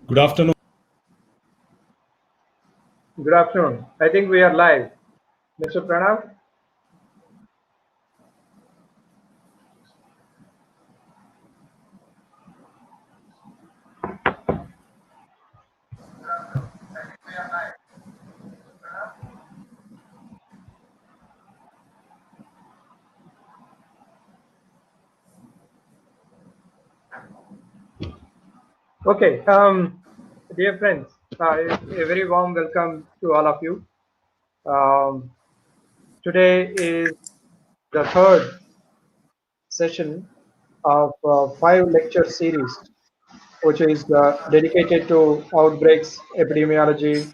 Good afternoon. Good afternoon. I think we are live. Mr. Pranav? Okay. Dear friends, a very warm welcome to all of you. Um, Today is the third session of five lecture series, which is dedicated to outbreaks, epidemiology,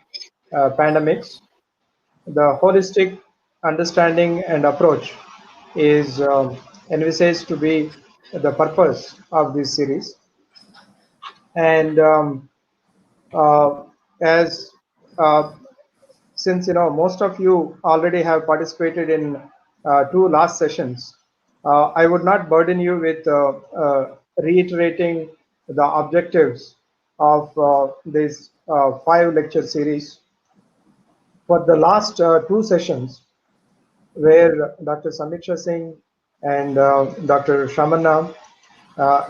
pandemics. The holistic understanding and approach is envisaged to be the purpose of this series. And uh, as since most of you already have participated in two last sessions, I would not burden you with reiterating the objectives of this five lecture series. For the last two sessions, where Dr. Samiksha Singh and Dr. Shamanna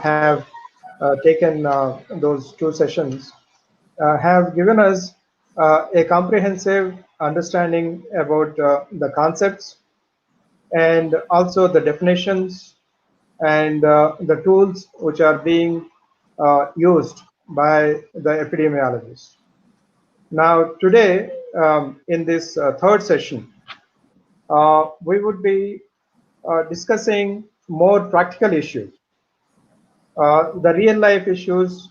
have taken those two sessions, have given us a comprehensive understanding about the concepts and also the definitions and the tools which are being used by the epidemiologists. Now, today, in this third session, we would be discussing more practical issues, the real life issues,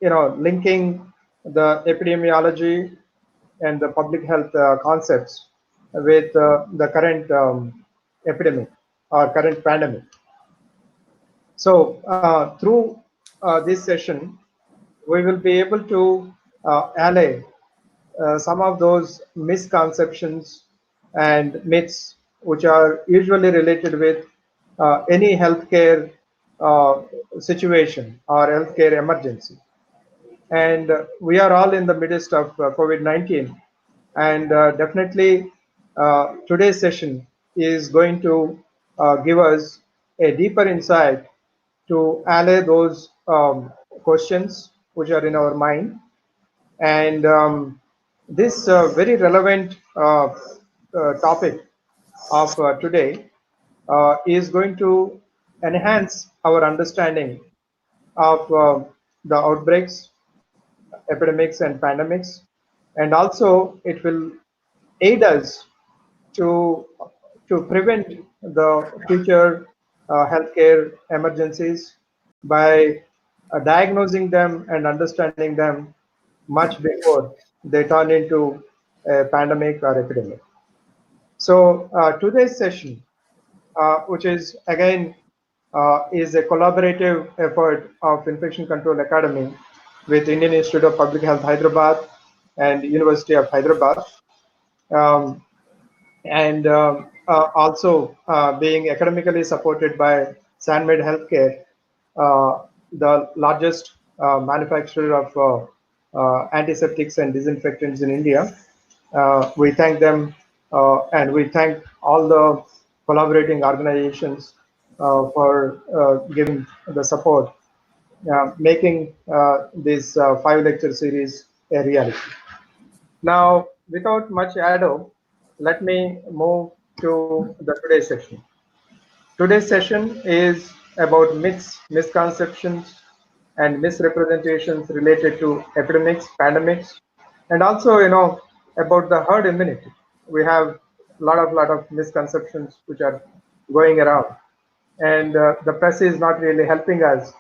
linking the epidemiology and the public health concepts with the current epidemic or current pandemic. So through this session, we will be able to allay some of those misconceptions and myths which are usually related with any healthcare uh, situation or healthcare emergency. And we are all in the midst of COVID-19. And definitely today's session is going to give us a deeper insight to allay those questions which are in our mind. And this very relevant topic of today is going to enhance our understanding of the outbreaks, epidemics, and pandemics. And also, it will aid us to, to prevent the future healthcare emergencies by diagnosing them and understanding them much before they turn into a pandemic or epidemic. So today's session, which is again is a collaborative effort of Infection Control Academy with Indian Institute of Public Health Hyderabad and University of Hyderabad, um, and also being academically supported by Sandmed Healthcare, the largest manufacturer of antiseptics and disinfectants in India. We thank them and we thank all the collaborating organizations for giving the support, making this five lecture series a reality. Now, without much ado, let me move to the today's session. Today's session is about myths, misconceptions, and misrepresentations related to epidemics, pandemics, and also, about the herd immunity. We have a lot of misconceptions which are going around, and the press is not really helping us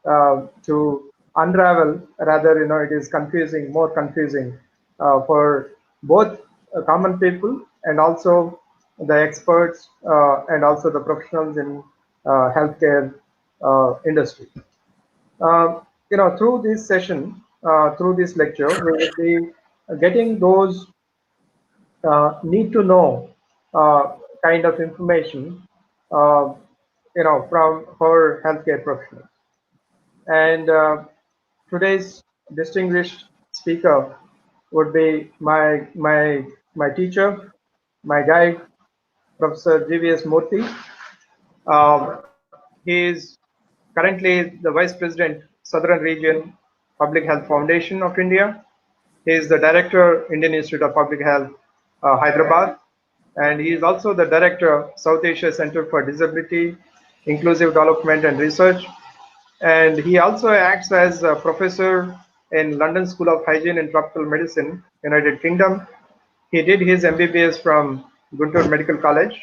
to unravel. Rather, it is confusing, more confusing for both common people and also the experts and also the professionals in healthcare industry. Through this session, through this lecture, we will be getting those need to know kind of information, uh, from for healthcare professionals. And today's distinguished speaker would be my teacher, my guide, Professor GVS Murthy. He is currently the Vice President, Southern Region Public Health Foundation of India. He is the Director, Indian Institute of Public Health, Hyderabad, and he is also the Director, South Asia Center for Disability, Inclusive Development and Research. And he also acts as a professor in London School of Hygiene and Tropical Medicine, United Kingdom. He did his MBBS from Guntur Medical College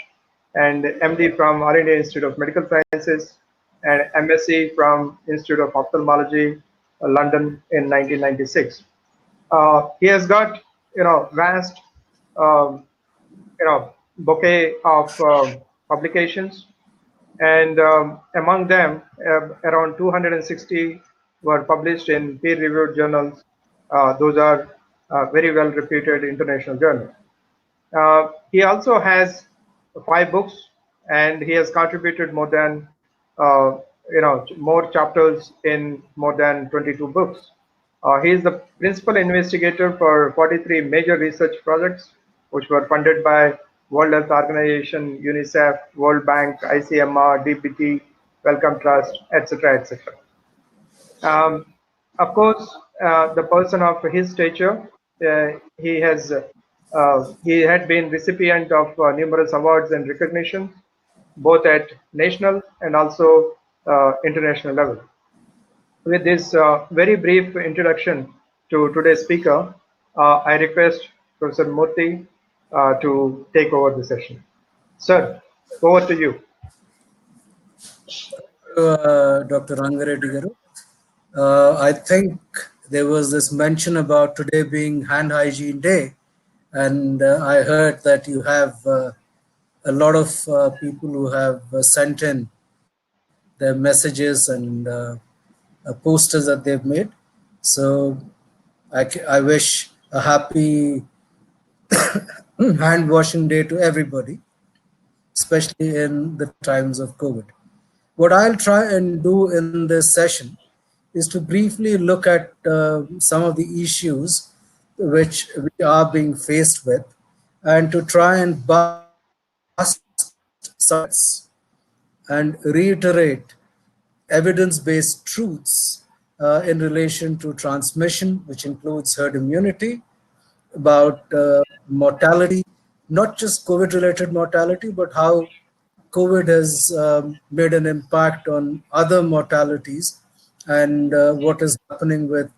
and MD from All India Institute of Medical Sciences and MSc from Institute of Ophthalmology, London in 1996. He has got vast bouquet of publications, and among them around 260 were published in peer-reviewed journals. Those are very well reputed international journals. He also has 5 books, and he has contributed more than more chapters in more than 22 books. He is the principal investigator for 43 major research projects, which were funded by World Health Organization, UNICEF, World Bank, ICMR, DPT, Wellcome Trust, etc., etc. Um, of course, the person of his stature, he had been recipient of numerous awards and recognition, both at national and also international level. With this very brief introduction to today's speaker, I request Professor Murthy to take over the session. Sir, over to you. Dr. Rangareddy Garu. I think there was this mention about today being Hand Hygiene Day, and I heard that you have a lot of people who have sent in their messages and posters that they've made. So I wish a happy hand washing day to everybody, especially in the times of COVID. What I'll try and do in this session is to briefly look at some of the issues which we are being faced with, and to try and bust some and reiterate evidence-based truths in relation to transmission, which includes herd immunity, about mortality, not just COVID-related mortality, but how COVID has made an impact on other mortalities, and what is happening with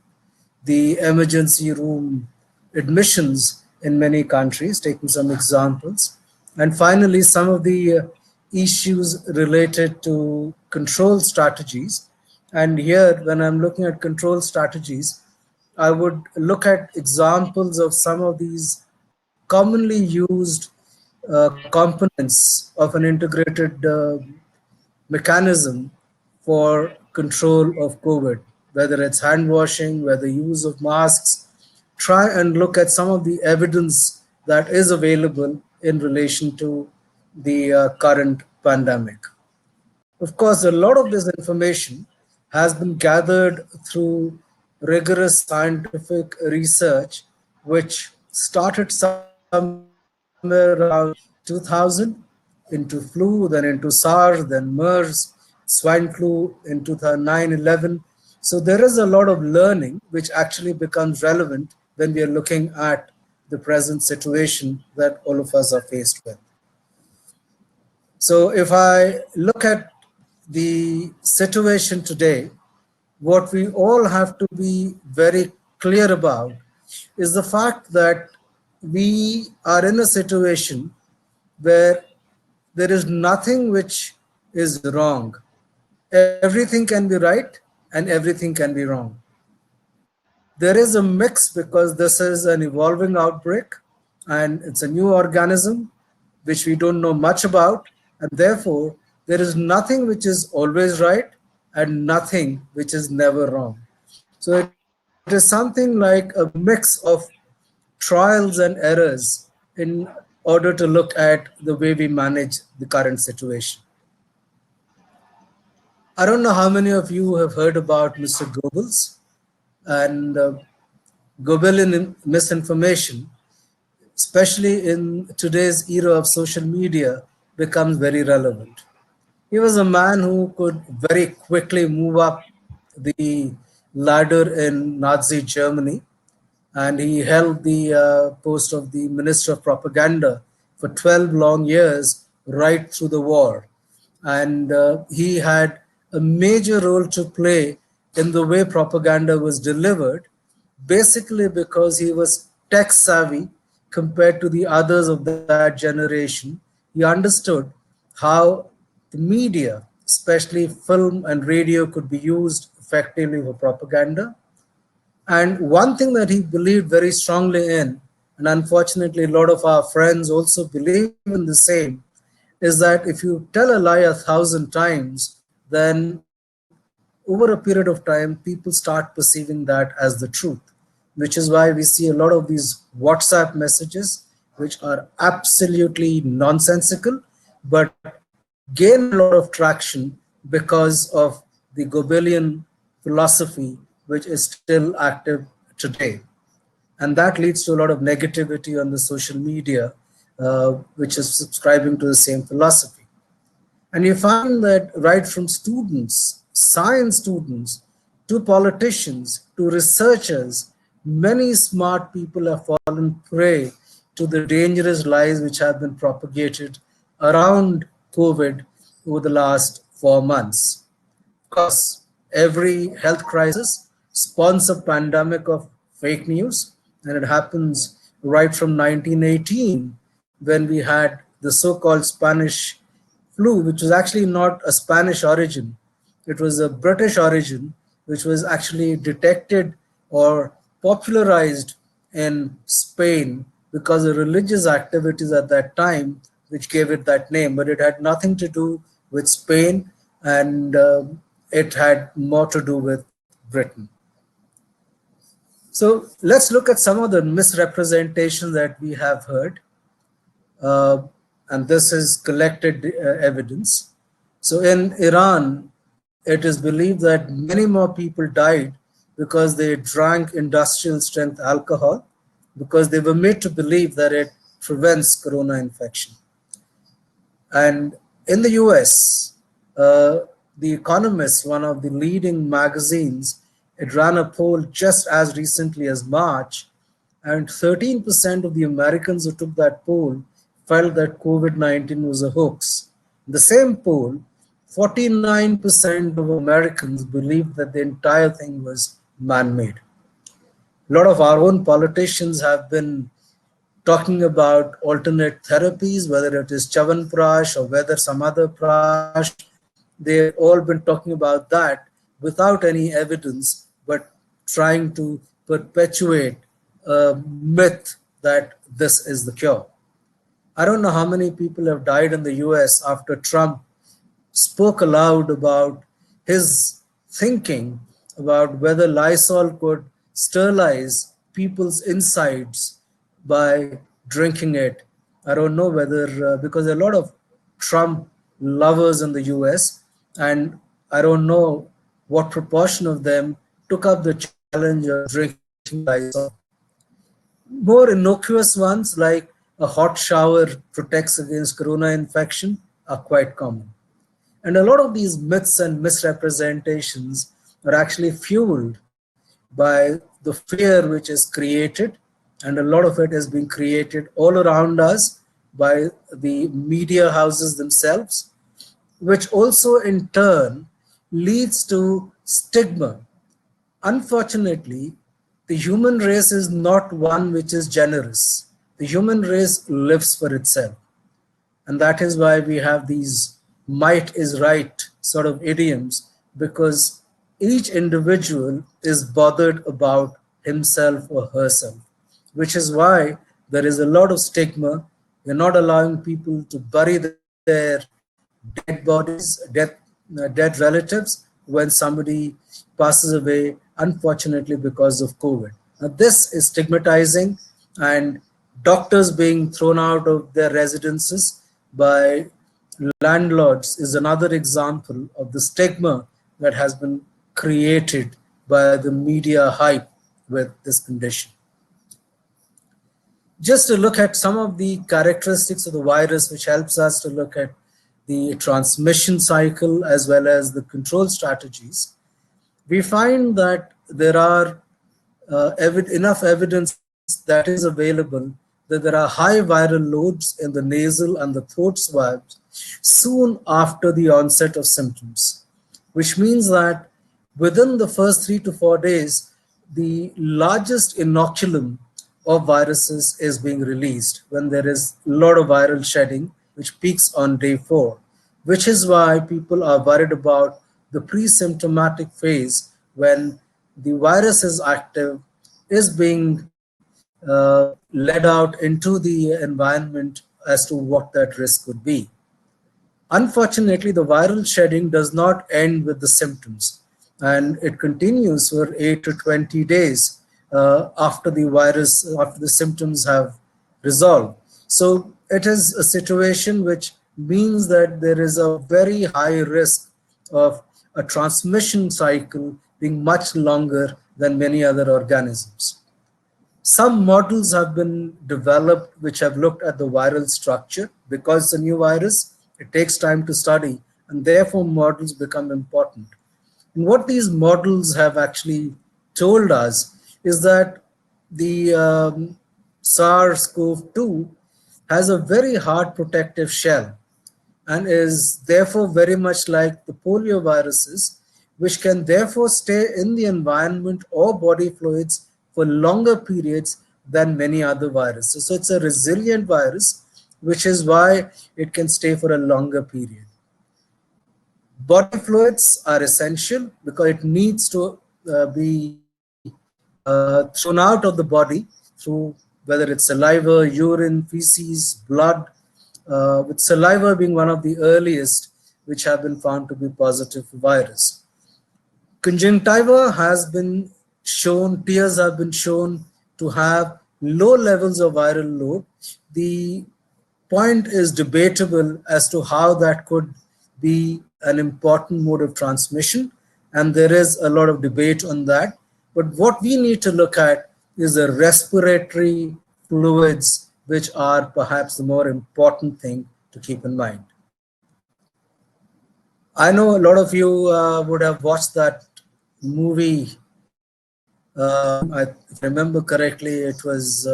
the emergency room admissions in many countries, taking some examples. And finally, some of the issues related to control strategies. And here, when I'm looking at control strategies, I would look at examples of some of these commonly used components of an integrated mechanism for control of COVID, whether it's hand washing, whether use of masks. Try and look at some of the evidence that is available in relation to the current pandemic. Of course, a lot of this information has been gathered through rigorous scientific research, which started somewhere around 2000 into flu, then into SARS, then MERS, swine flu in 2009-11. So there is a lot of learning which actually becomes relevant when we are looking at the present situation that all of us are faced with. So if I look at the situation today, what we all have to be very clear about is the fact that we are in a situation where there is nothing which is wrong. Everything can be right and everything can be wrong. There is a mix because this is an evolving outbreak and it's a new organism which we don't know much about, and therefore there is nothing which is always right and nothing which is never wrong. So it is something like a mix of trials and errors in order to look at the way we manage the current situation. I don't know how many of you have heard about Mr. Goebbels. and Gobelin misinformation, especially in today's era of social media, becomes very relevant. He was a man who could very quickly move up the ladder in Nazi Germany, and he held the post of the Minister of Propaganda for 12 long years, right through the war. And he had a major role to play in the way propaganda was delivered, basically because he was tech savvy compared to the others of that generation. He understood how the media, especially film and radio, could be used effectively for propaganda. And one thing that he believed very strongly in, and unfortunately, a lot of our friends also believe in the same, is that if you tell a lie 1,000 times, then over a period of time, people start perceiving that as the truth, which is why we see a lot of these WhatsApp messages, which are absolutely nonsensical, but gain a lot of traction because of the Gobelian philosophy, which is still active today. And that leads to a lot of negativity on the social media, which is subscribing to the same philosophy. And you find that right from students, science students, to politicians, to researchers, many smart people have fallen prey to the dangerous lies which have been propagated around COVID over the last 4 months. Of course, every health crisis spawns a pandemic of fake news, and it happens right from 1918 when we had the so called Spanish flu, which was actually not a Spanish origin. It was a British origin, which was actually detected or popularized in Spain because of religious activities at that time, which gave it that name. But it had nothing to do with Spain, and it had more to do with Britain. So let's look at some of the misrepresentations that we have heard, uh, and this is collected evidence. So in Iran, it is believed that many more people died because they drank industrial strength alcohol, because they were made to believe that it prevents corona infection. And in the US, The Economist, one of the leading magazines, it ran a poll just as recently as March, and 13% of the Americans who took that poll felt that COVID 19 was a hoax. In the same poll, 49% of Americans believed that the entire thing was man made. A lot of our own politicians have been talking about alternate therapies, whether it is Chavanprash or whether some other prash. They've all been talking about that without any evidence, but trying to perpetuate a myth that this is the cure. I don't know how many people have died in the US after Trump spoke aloud about his thinking about whether Lysol could sterilize people's insides by drinking it. I don't know whether, because there are a lot of Trump lovers in the US, and I don't know what proportion of them took up the challenge of drinking Lysol. More innocuous ones like a hot shower protects against corona infection are quite common. And a lot of these myths and misrepresentations are actually fueled by the fear which is created, and a lot of it is being created all around us by the media houses themselves, which also in turn leads to stigma. Unfortunately, the human race is not one which is generous. The human race lives for itself. And that is why we have these might is right sort of idioms, because each individual is bothered about himself or herself, which is why there is a lot of stigma. We're not allowing people to bury their dead bodies, dead relatives when somebody passes away, unfortunately, because of COVID. Now, this is stigmatizing, and doctors being thrown out of their residences by landlords is another example of the stigma that has been created by the media hype with this condition. Just to look at some of the characteristics of the virus, which helps us to look at the transmission cycle as well as the control strategies, we find that there are enough evidence that is available that there are high viral loads in the nasal and the throat swabs soon after the onset of symptoms, which means that within the first 3 to 4 days, the largest inoculum of viruses is being released when there is a lot of viral shedding, which peaks on day 4, which is why people are worried about the pre-symptomatic phase when the virus is active, is being led out into the environment as to what that risk could be. Unfortunately, the viral shedding does not end with the symptoms, and it continues for 8 to 20 days after the symptoms have resolved. So it is a situation which means that there is a very high risk of a transmission cycle being much longer than many other organisms. Some models have been developed which have looked at the viral structure. Because it's a new virus, it takes time to study, and therefore models become important. And what these models have actually told us is that the SARS-CoV-2 has a very hard protective shell and is therefore very much like the polio viruses, which can therefore stay in the environment or body fluids for longer periods than many other viruses. So it's a resilient virus, which is why it can stay for a longer period. Body fluids are essential because it needs to be thrown out of the body through whether it's saliva, urine, feces, blood, with saliva being one of the earliest which have been found to be positive for virus. Conjunctiva has been shown, tears have been shown to have low levels of viral load. The point is debatable as to how that could be an important mode of transmission, and there is a lot of debate on that. But what we need to look at is the respiratory fluids, which are perhaps the more important thing to keep in mind. I know a lot of you would have watched that movie. If I remember correctly, it was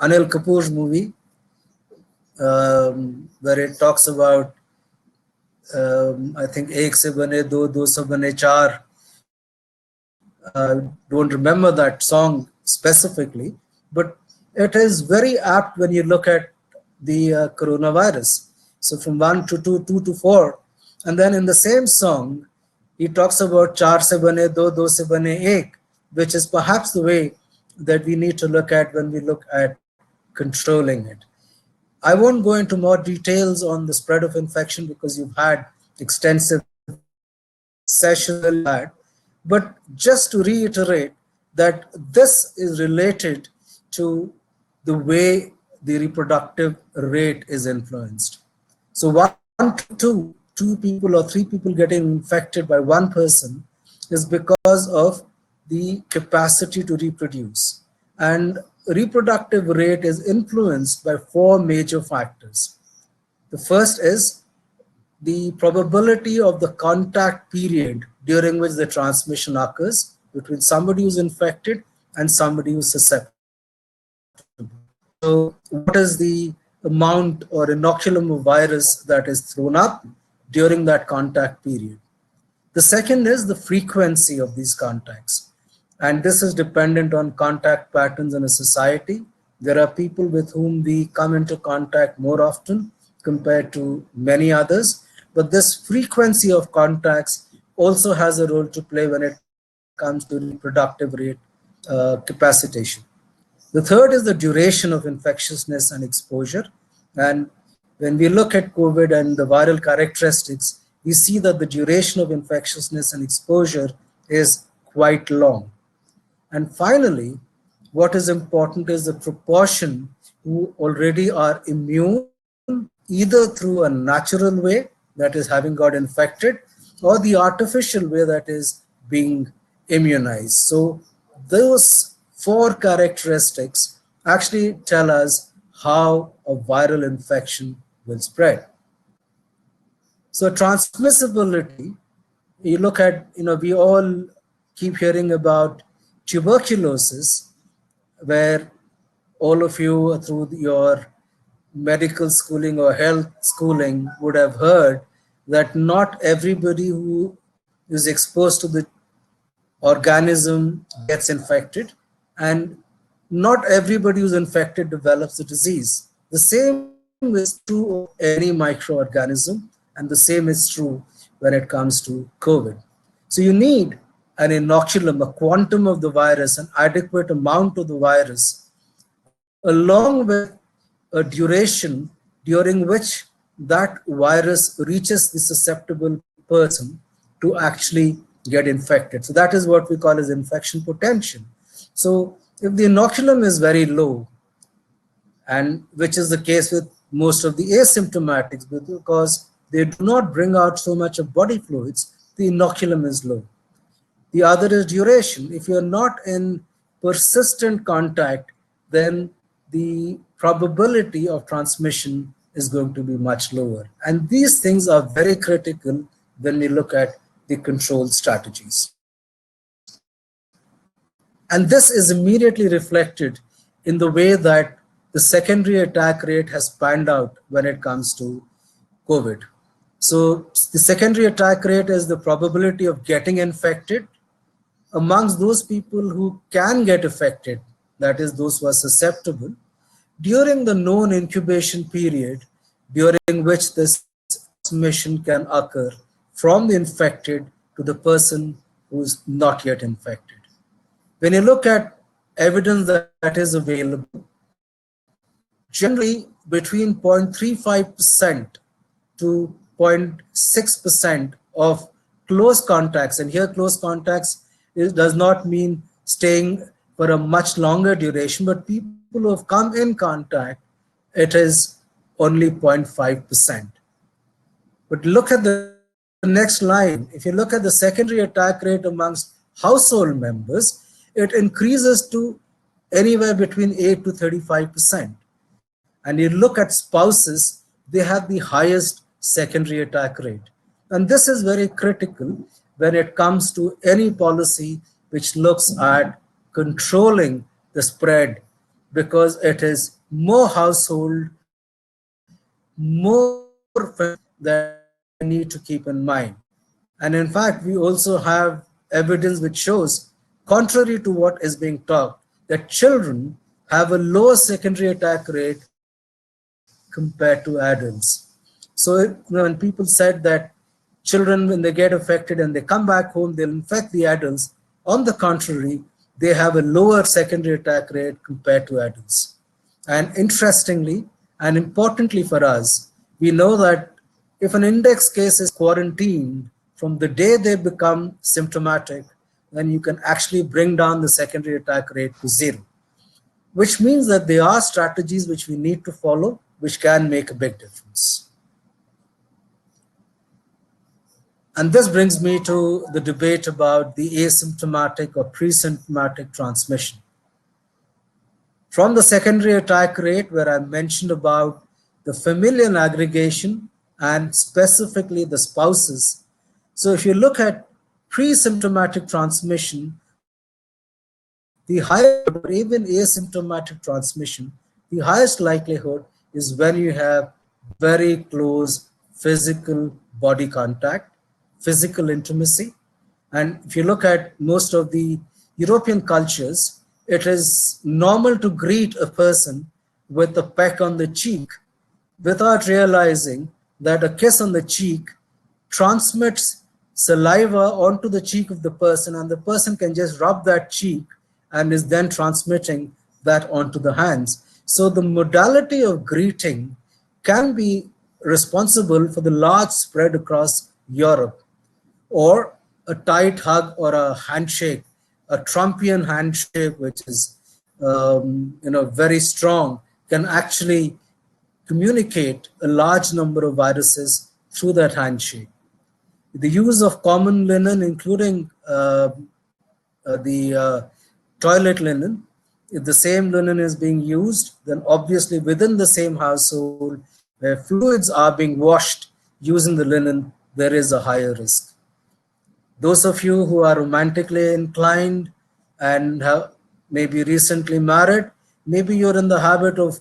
Anil Kapoor's movie, where it talks about, I think, ek se bane do, do se bane char. Don't remember that song specifically, but it is very apt when you look at the coronavirus. So from 1 to 2, 2 to 4, and then in the same song, he talks about char se bane do se bane ek, which is perhaps the way that we need to look at when we look at controlling it. I won't go into more details on the spread of infection because you've had extensive sessions on that. But just to reiterate that this is related to the way the reproductive rate is influenced. So 1 to 2 people or 3 people getting infected by one person is because of the capacity to reproduce. And reproductive rate is influenced by 4 major factors. The first is the probability of the contact period during which the transmission occurs between somebody who's infected and somebody who's susceptible. So what is the amount or inoculum of virus that is thrown up during that contact period? The second is the frequency of these contacts. And this is dependent on contact patterns in a society. There are people with whom we come into contact more often compared to many others. But this frequency of contacts also has a role to play when it comes to reproductive rate capacitation. The third is the duration of infectiousness and exposure. And when we look at COVID and the viral characteristics, we see that the duration of infectiousness and exposure is quite long. And finally, what is important is the proportion who already are immune, either through a natural way, that is having got infected, or the artificial way, that is being immunized. So those four characteristics actually tell us how a viral infection will spread. So transmissibility, you look at, we all keep hearing about tuberculosis, where all of you through your medical schooling or health schooling would have heard that not everybody who is exposed to the organism gets infected, and not everybody who's infected develops the disease. The same is true of any microorganism, and the same is true when it comes to COVID. So you need an inoculum, a quantum of the virus, an adequate amount of the virus, along with a duration during which that virus reaches the susceptible person to actually get infected. So that is what we call as infection potential. So if the inoculum is very low, and which is the case with most of the asymptomatics, because they do not bring out so much of body fluids, the inoculum is low. The other is duration. If you're not in persistent contact, then the probability of transmission is going to be much lower. And these things are very critical when we look at the control strategies. And this is immediately reflected in the way that the secondary attack rate has panned out when it comes to COVID. So the secondary attack rate is the probability of getting infected amongst those people who can get affected, that is, those who are susceptible, during the known incubation period, during which this transmission can occur from the infected to the person who is not yet infected. When you look at evidence that is available, generally between 0.35% to 0.6% of close contacts, and here close contacts does not mean staying for a much longer duration, but people who have come in contact, it is only 0.5%. But look at the next line. If you look at the secondary attack rate amongst household members, it increases to anywhere between 8 to 35%. And you look at spouses, they have the highest secondary attack rate. And this is very critical when it comes to any policy which looks at controlling the spread, because it is more household, more that we need to keep in mind. And in fact, we also have evidence which shows, contrary to what is being taught, that children have a lower secondary attack rate compared to adults. So when people said that children, when they get affected and they come back home, they'll infect the adults, on the contrary, they have a lower secondary attack rate compared to adults. And interestingly and importantly for us, we know that if an index case is quarantined from the day they become symptomatic, then you can actually bring down the secondary attack rate to zero, which means that there are strategies which we need to follow, which can make a big difference. And this brings me to the debate about the asymptomatic or pre-symptomatic transmission. From the secondary attack rate, where I mentioned about the familial aggregation and specifically the spouses. So if you look at pre-symptomatic transmission, the higher, or even asymptomatic transmission, the highest likelihood is when you have very close physical body contact, physical intimacy. And if you look at most of the European cultures, it is normal to greet a person with a peck on the cheek without realizing that a kiss on the cheek transmits saliva onto the cheek of the person, and the person can just rub that cheek and is then transmitting that onto the hands. So the modality of greeting can be responsible for the large spread across Europe. Or a tight hug or a handshake, a Trumpian handshake, which is very strong, can actually communicate a large number of viruses through that handshake. The use of common linen, including toilet linen, if the same linen is being used, then obviously within the same household where fluids are being washed using the linen, there is a higher risk. Those of you who are romantically inclined and have maybe recently married, maybe you're in the habit of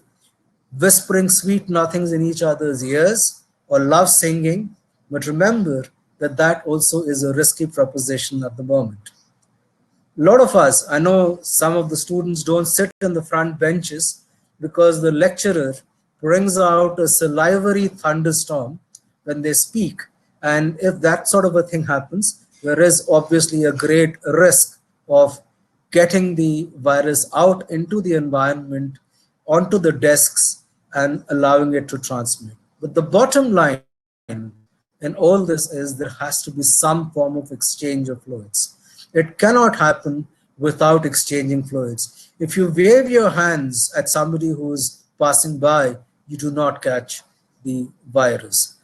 whispering sweet nothings in each other's ears or love singing, but remember that that also is a risky proposition at the moment. A lot of us, I know some of the students don't sit in the front benches because the lecturer brings out a salivary thunderstorm when they speak. And if that sort of a thing happens, there is obviously a great risk of getting the virus out into the environment, onto the desks, and allowing it to transmit. But the bottom line in all this is there has to be some form of exchange of fluids. It cannot happen without exchanging fluids. If you wave your hands at somebody who is passing by, you do not catch the virus.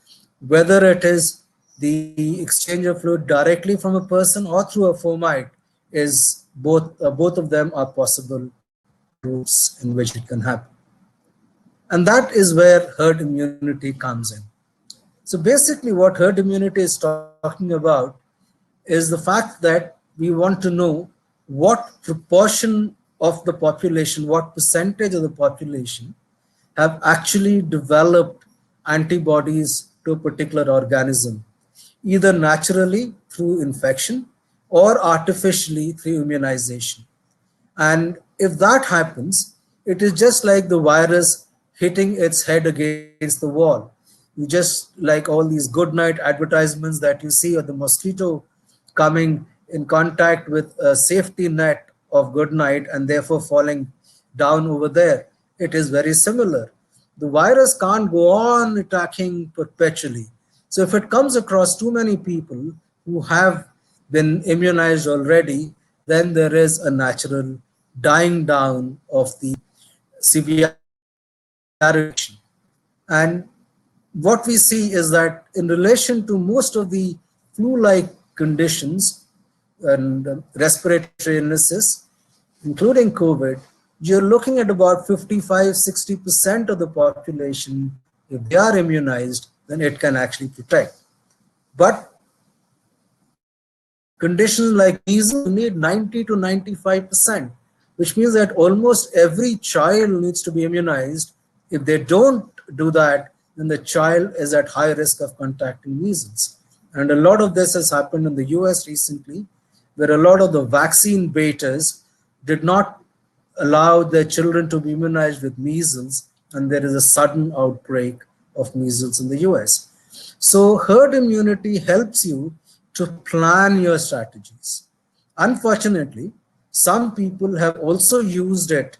Whether it is the exchange of fluid directly from a person or through a fomite, is both of them are possible routes in which it can happen. And that is where herd immunity comes in. So basically what herd immunity is talking about is the fact that we want to know what proportion of the population, what percentage of the population have actually developed antibodies to a particular organism, either naturally through infection or artificially through immunization. And if that happens, it is just like the virus hitting its head against the wall. You just like all these good night advertisements that you see, or the mosquito coming in contact with a safety net of good night and therefore falling down over there. It is very similar. The virus can't go on attacking perpetually. So if it comes across too many people who have been immunized already, then there is a natural dying down of the severity of the infection. And what we see is that in relation to most of the flu-like conditions and respiratory illnesses, including COVID, you're looking at about 55–60% of the population. If they are immunized, then it can actually protect. But conditions like measles, you need 90–95%, which means that almost every child needs to be immunized. If they don't do that, then the child is at high risk of contracting measles. And a lot of this has happened in the US recently, where a lot of the vaccine baiters did not allow their children to be immunized with measles, and there is a sudden outbreak of measles in the US. So herd immunity helps you to plan your strategies. Unfortunately, some people have also used it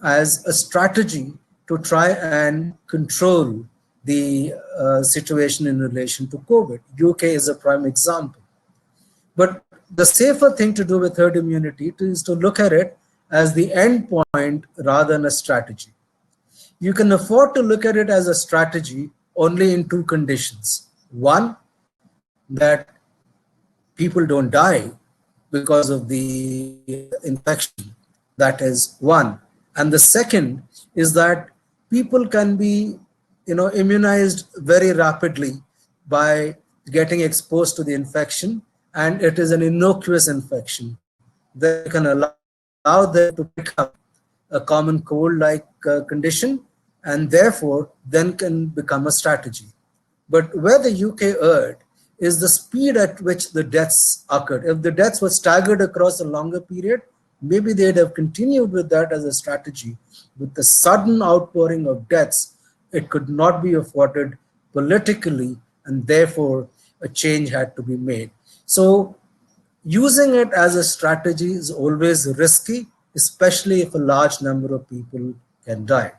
as a strategy to try and control the situation in relation to COVID. UK is a prime example. But the safer thing to do with herd immunity is to look at it as the end point rather than a strategy. You can afford to look at it as a strategy only in two conditions. One, that people don't die because of the infection. That is one. And the second is that people can be immunized very rapidly by getting exposed to the infection, and it is an innocuous infection that can allow them to pick up a common cold-like condition, and therefore then can become a strategy. But where the UK erred is the speed at which the deaths occurred. If the deaths were staggered across a longer period, maybe they'd have continued with that as a strategy. With the sudden outpouring of deaths, it could not be afforded politically, and therefore a change had to be made. So using it as a strategy is always risky, especially if a large number of people can die.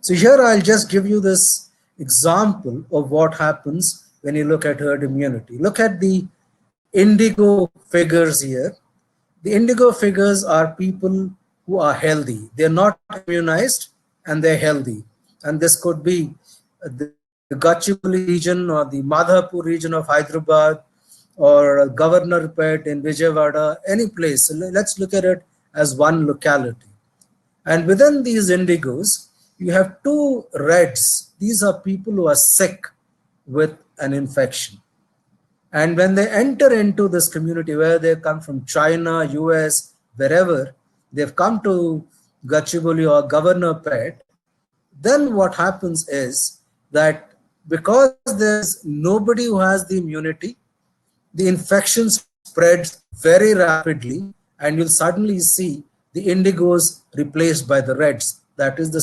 So here I'll just give you this example of what happens when you look at herd immunity. Look at the indigo figures here. The indigo figures are people who are healthy. They're not immunized and they're healthy. And this could be the Gachibowli region or the Madhapur region of Hyderabad or Governor-Pet in Vijayawada, any place. So let's look at it as one locality. And within these indigos, you have two reds. These are people who are sick with an infection. And when they enter into this community, where they come from China, US, wherever, they've come to Gachibowli or Governor-Pet, then what happens is that because there's nobody who has the immunity, the infection spreads very rapidly, and you'll suddenly see the indigos replaced by the reds, that is the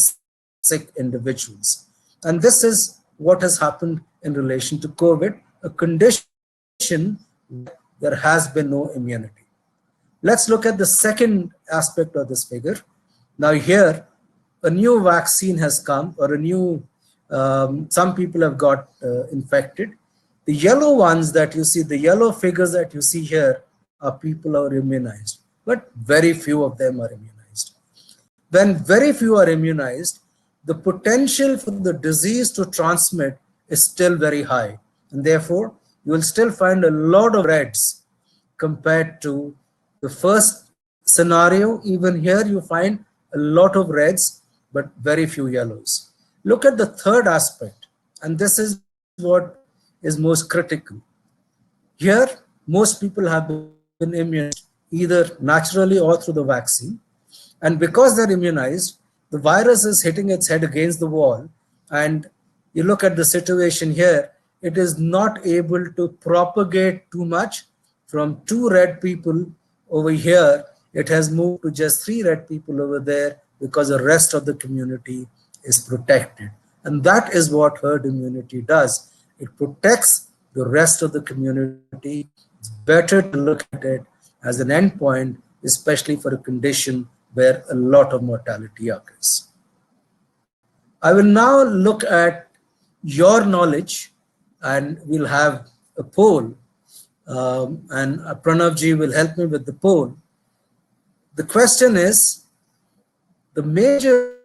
sick individuals. And this is what has happened in relation to COVID, a condition where there has been no immunity. Let's look at the second aspect of this figure. Now here, a new vaccine has come, or a new, some people have got infected. The yellow ones that you see, the yellow figures that you see here are people who are immunized, but very few of them are immunized. When very few are immunized, the potential for the disease to transmit is still very high. And therefore, you will still find a lot of reds compared to the first scenario. Even here, you find a lot of reds, but very few yellows. Look at the third aspect, and this is what is most critical. Here, most people have been immunized either naturally or through the vaccine. And because they're immunized, the virus is hitting its head against the wall. And you look at the situation here, it is not able to propagate too much. From 2 red people over here, it has moved to just 3 red people over there, because the rest of the community is protected. And that is what herd immunity does. It protects the rest of the community. It's better to look at it as an endpoint, especially for a condition where a lot of mortality occurs. I will now look at your knowledge, and we'll have a poll, and Pranavji will help me with the poll. The question is, the major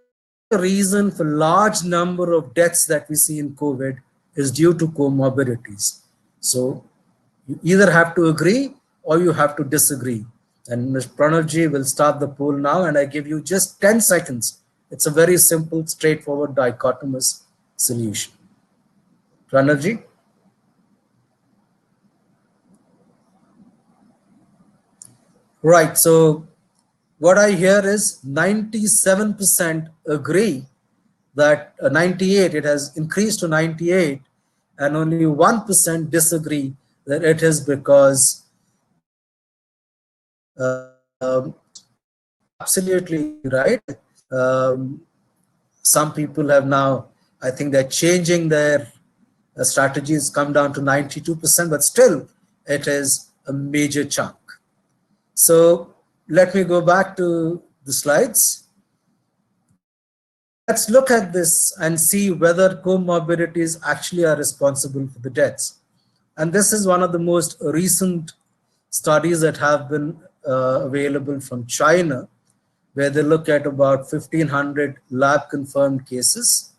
reason for large number of deaths that we see in COVID is due to comorbidities. So you either have to agree or you have to disagree. And Ms. Pranavji will start the poll now, and I give you just 10 seconds. It's a very simple, straightforward, dichotomous solution. Pranavji? Right, so what I hear is 97% agree that 98, it has increased to 98, and only 1% disagree that it is because absolutely right. Some people have now, I think they're changing their strategies, come down to 92%, but still it is a major chunk. So let me go back to the slides. Let's look at this and see whether comorbidities actually are responsible for the deaths. And this is one of the most recent studies that have been available from China, where they look at about 1,500 lab confirmed cases,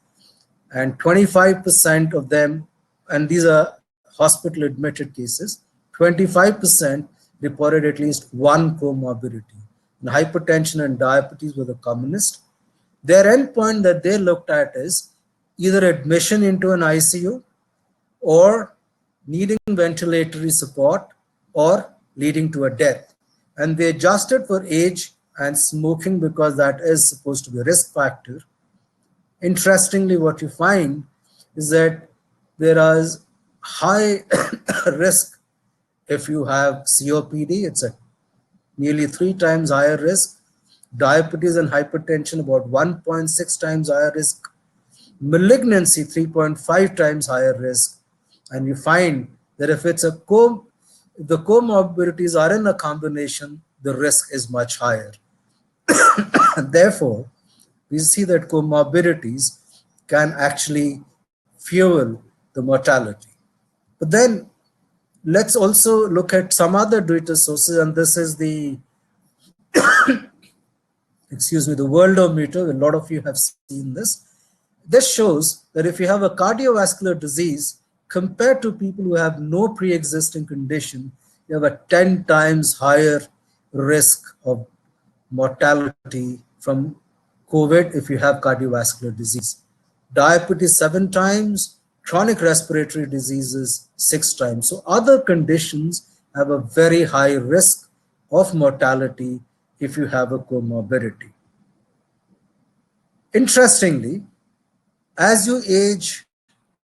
and 25% of them, and these are hospital admitted cases, 25% reported at least one comorbidity. And hypertension and diabetes were the commonest. Their endpoint that they looked at is either admission into an ICU, or needing ventilatory support, or leading to a death. And they adjusted for age and smoking, because that is supposed to be a risk factor. Interestingly, what you find is that there is high risk if you have COPD. It's a nearly 3 times higher risk. Diabetes and hypertension, about 1.6 times higher risk. Malignancy, 3.5 times higher risk. And you find that if it's the comorbidities are in a combination, the risk is much higher. Therefore, we see that comorbidities can actually fuel the mortality. But then let's also look at some other data sources, and this is the the Worldometer. A lot of you have seen this. This shows that if you have a cardiovascular disease, compared to people who have no pre-existing condition, you have a 10 times higher risk of mortality from COVID if you have cardiovascular disease. Diabetes 7 times, chronic respiratory diseases 6 times. So other conditions have a very high risk of mortality if you have a comorbidity. Interestingly, as you age,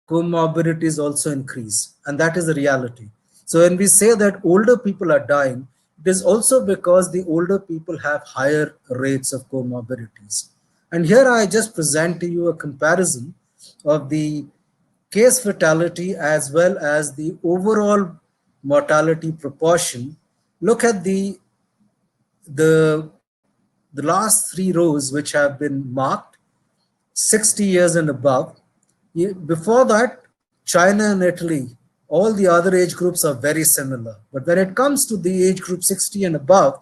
comorbidities also increase, and that is the reality. So when we say that older people are dying, it is also because the older people have higher rates of comorbidities. And here I just present to you a comparison of the case fatality as well as the overall mortality proportion. Look at the, the last three rows which have been marked 60 years and above. Before that, China and Italy, all the other age groups are very similar. But when it comes to the age group 60 and above,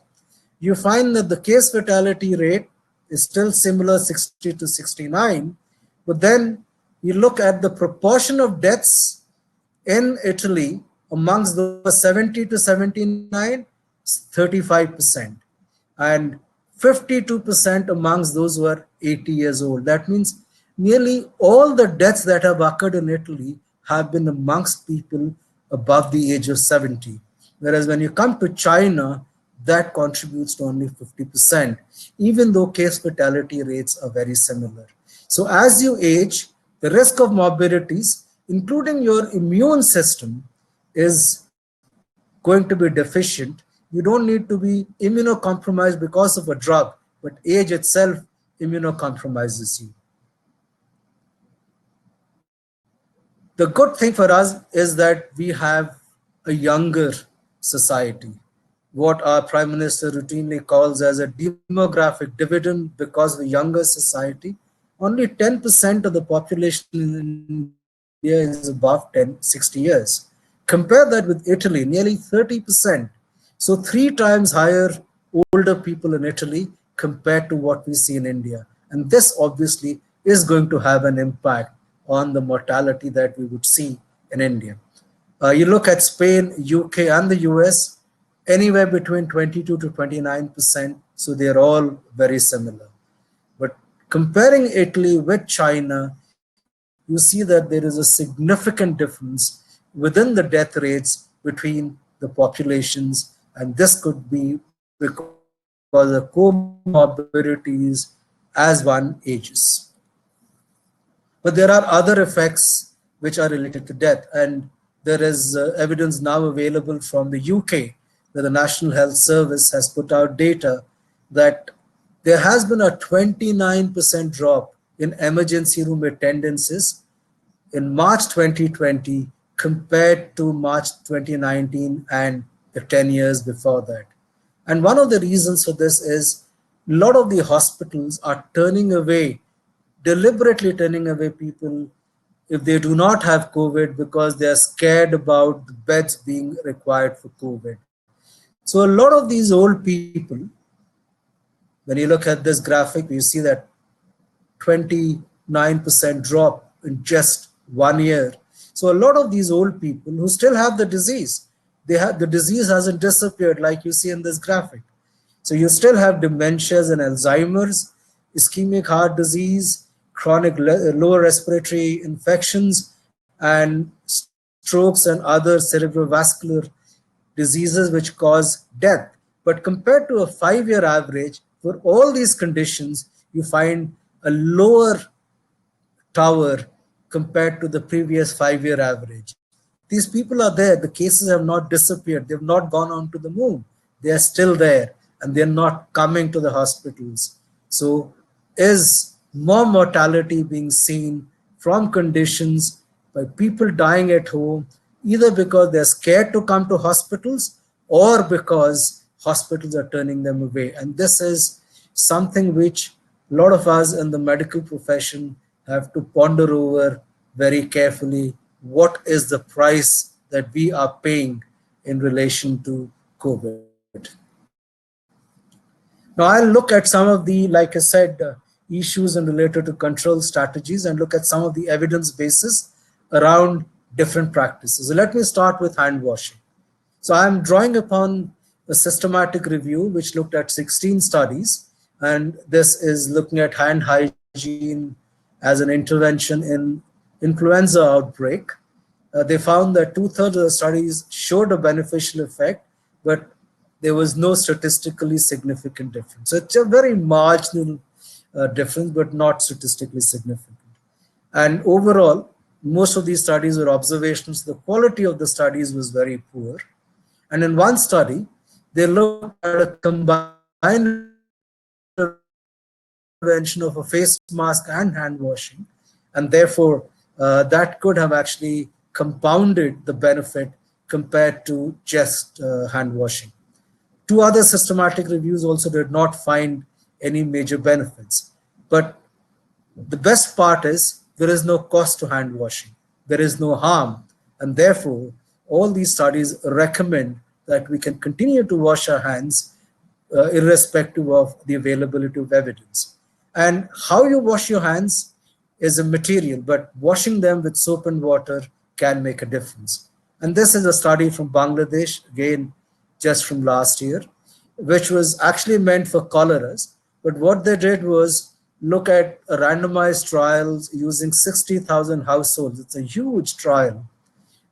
you find that the case fatality rate is still similar, 60 to 69. But then you look at the proportion of deaths in Italy amongst those 70 to 79, 35%. And 52% amongst those who are 80 years old. That means nearly all the deaths that have occurred in Italy have been amongst people above the age of 70. Whereas when you come to China, that contributes to only 50%, even though case fatality rates are very similar. So as you age, the risk of morbidities, including your immune system, is going to be deficient. You don't need to be immunocompromised because of a drug, but age itself immunocompromises you. The good thing for us is that we have a younger society, what our Prime Minister routinely calls as a demographic dividend. Because of a younger society, only 10% of the population in India is above 60 years. Compare that with Italy, nearly 30%. So 3 times higher older people in Italy compared to what we see in India. And this obviously is going to have an impact on the mortality that we would see in India. You look at Spain, UK, and the US, anywhere between 22 to 29%. So they're all very similar. But comparing Italy with China, you see that there is a significant difference within the death rates between the populations, and this could be because of comorbidities as one ages. But there are other effects which are related to death, and there is evidence now available from the UK, where the National Health Service has put out data that there has been a 29% drop in emergency room attendances in March 2020 compared to March 2019 and the 10 years before that. And one of the reasons for this is a lot of the hospitals are deliberately turning away people if they do not have COVID because they are scared about the beds being required for COVID. So a lot of these old people, when you look at this graphic, you see that 29% drop in just 1 year. So a lot of these old people who still have the disease, the disease hasn't disappeared like you see in this graphic. So you still have dementias and Alzheimer's, ischemic heart disease, chronic lower respiratory infections, and strokes and other cerebrovascular diseases which cause death. But compared to a 5-year average, for all these conditions, you find a lower tower compared to the previous 5-year average. These people are there. The cases have not disappeared. They've not gone on to the moon. They are still there and they're not coming to the hospitals. So is more mortality being seen from conditions by people dying at home, either because they're scared to come to hospitals or because hospitals are turning them away. And this is something which a lot of us in the medical profession have to ponder over very carefully. What is the price that we are paying in relation to COVID? Now I'll look at some of the, like I said, issues and related to control strategies and look at some of the evidence basis around different practices. So let me start with hand washing. So I'm drawing upon a systematic review which looked at 16 studies, and this is looking at hand hygiene as an intervention in influenza outbreak. They found that two-thirds of the studies showed a beneficial effect, but there was no statistically significant difference. So it's a very marginal difference, but not statistically significant. And overall, most of these studies were observations. The quality of the studies was very poor. And in one study, they looked at a combined intervention of a face mask and hand washing, and therefore that could have actually compounded the benefit compared to just hand washing. Two other systematic reviews also did not find any major benefits. But the best part is there is no cost to hand washing, there is no harm, and therefore all these studies recommend that we can continue to wash our hands irrespective of the availability of evidence. And how you wash your hands is a material, but washing them with soap and water can make a difference. And this is a study from Bangladesh, again, just from last year, which was actually meant for choleras. But what they did was look at a randomized trials using 60,000 households. It's a huge trial.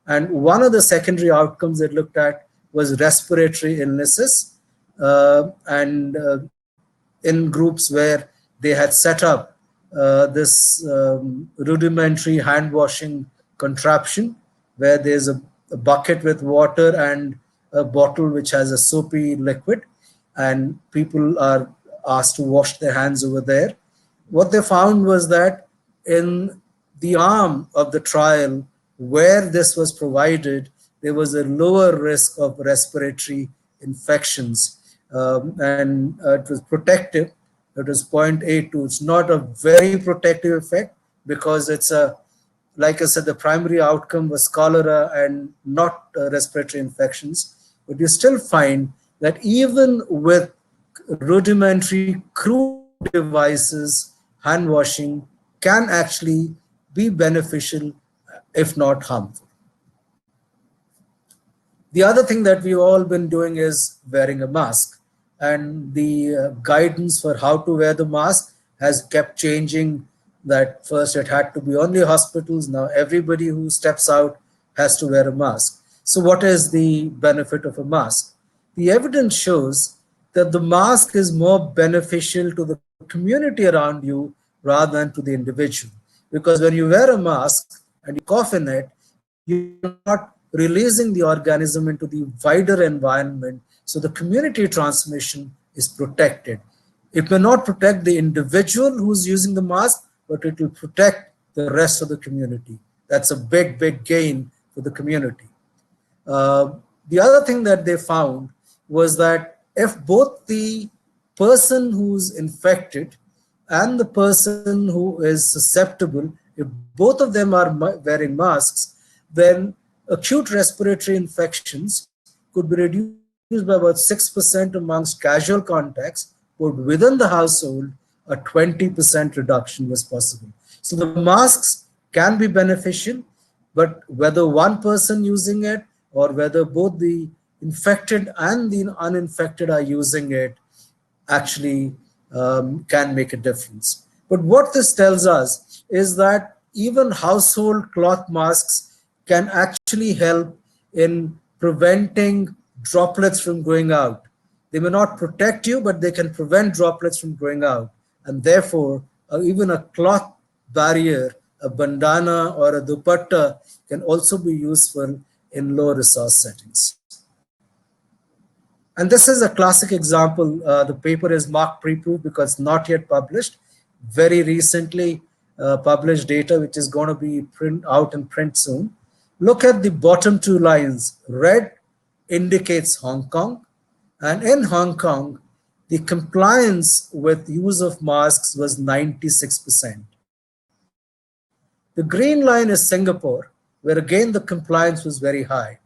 And one of the secondary outcomes they looked at was respiratory illnesses, and in groups where they had set up this rudimentary hand washing contraption where there's a bucket with water and a bottle which has a soapy liquid, and people are asked to wash their hands over there. What they found was that in the arm of the trial where this was provided, there was a lower risk of respiratory infections, and it was protective. It was 0.82. It's not a very protective effect because it's a, like I said, the primary outcome was cholera and not respiratory infections. But you still find that even with rudimentary, crude devices, hand washing can actually be beneficial, if not harmful. The other thing that we've all been doing is wearing a mask, and the guidance for how to wear the mask has kept changing. That first it had to be only hospitals, now everybody who steps out has to wear a mask. So what is the benefit of a mask? The evidence shows that the mask is more beneficial to the community around you rather than to the individual. Because when you wear a mask and you cough in it, you're not releasing the organism into the wider environment. So the community transmission is protected. It may not protect the individual who's using the mask, but it will protect the rest of the community. That's a big, big gain for the community. The other thing that they found was that if both the person who's infected and the person who is susceptible, if both of them are wearing masks, then acute respiratory infections could be reduced by about 6% amongst casual contacts, but within the household, a 20% reduction was possible. So the masks can be beneficial, but whether one person using it or whether both the infected and the uninfected are using it actually can make a difference. But what this tells us is that even household cloth masks can actually help in preventing droplets from going out. They may not protect you, but they can prevent droplets from going out. And therefore, even a cloth barrier, a bandana or a dupatta can also be useful in low resource settings. And this is a classic example. The paper is marked pre-proof because not yet published. Very recently published data, which is going to be out in print soon. Look at the bottom two lines. Red indicates Hong Kong. And in Hong Kong, the compliance with use of masks was 96%. The green line is Singapore, where again the compliance was very high.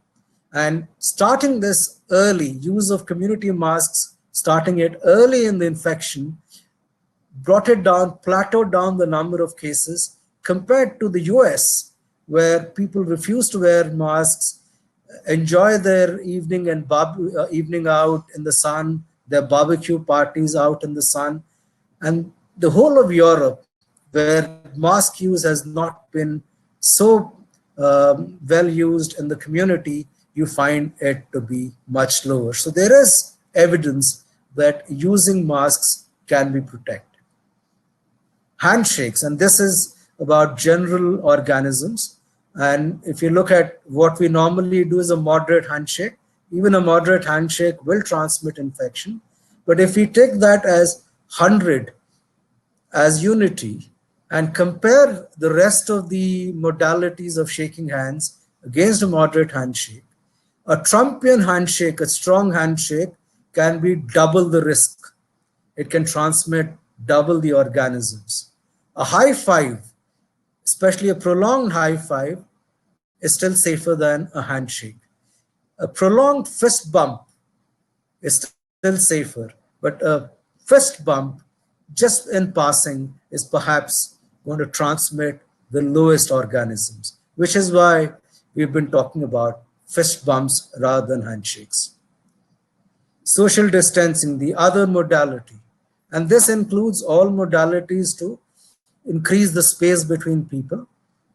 And starting this early, use of community masks, starting it early in the infection, brought it down, plateaued down the number of cases compared to the US, where people refuse to wear masks, enjoy their evening and evening out in the sun, their barbecue parties out in the sun, and the whole of Europe, where mask use has not been so well used in the community, you find it to be much lower. So there is evidence that using masks can be protected. Handshakes, and this is about general organisms. And if you look at what we normally do is a moderate handshake, even a moderate handshake will transmit infection. But if we take that as 100 as unity and compare the rest of the modalities of shaking hands against a moderate handshake, a Trumpian handshake, a strong handshake, can be double the risk. It can transmit double the organisms. A high five, especially a prolonged high five, is still safer than a handshake. A prolonged fist bump is still safer, but a fist bump just in passing is perhaps going to transmit the lowest organisms, which is why we've been talking about fist bumps rather than handshakes. Social distancing, the other modality, and this includes all modalities to increase the space between people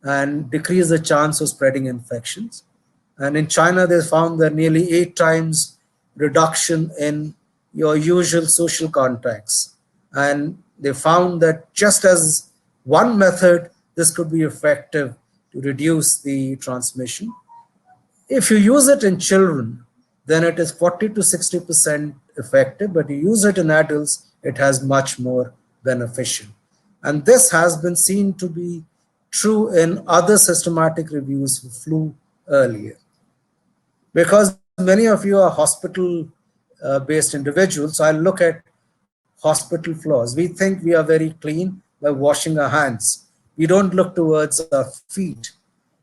and decrease the chance of spreading infections. And in China, they found that nearly 8 times reduction in your usual social contacts. And they found that just as one method, this could be effective to reduce the transmission. If you use it in children, then it is 40 to 60% effective, but you use it in adults, it has much more beneficial. And this has been seen to be true in other systematic reviews for flu earlier. Because many of you are hospital based individuals, so I'll look at hospital floors. We think we are very clean by washing our hands. We don't look towards our feet.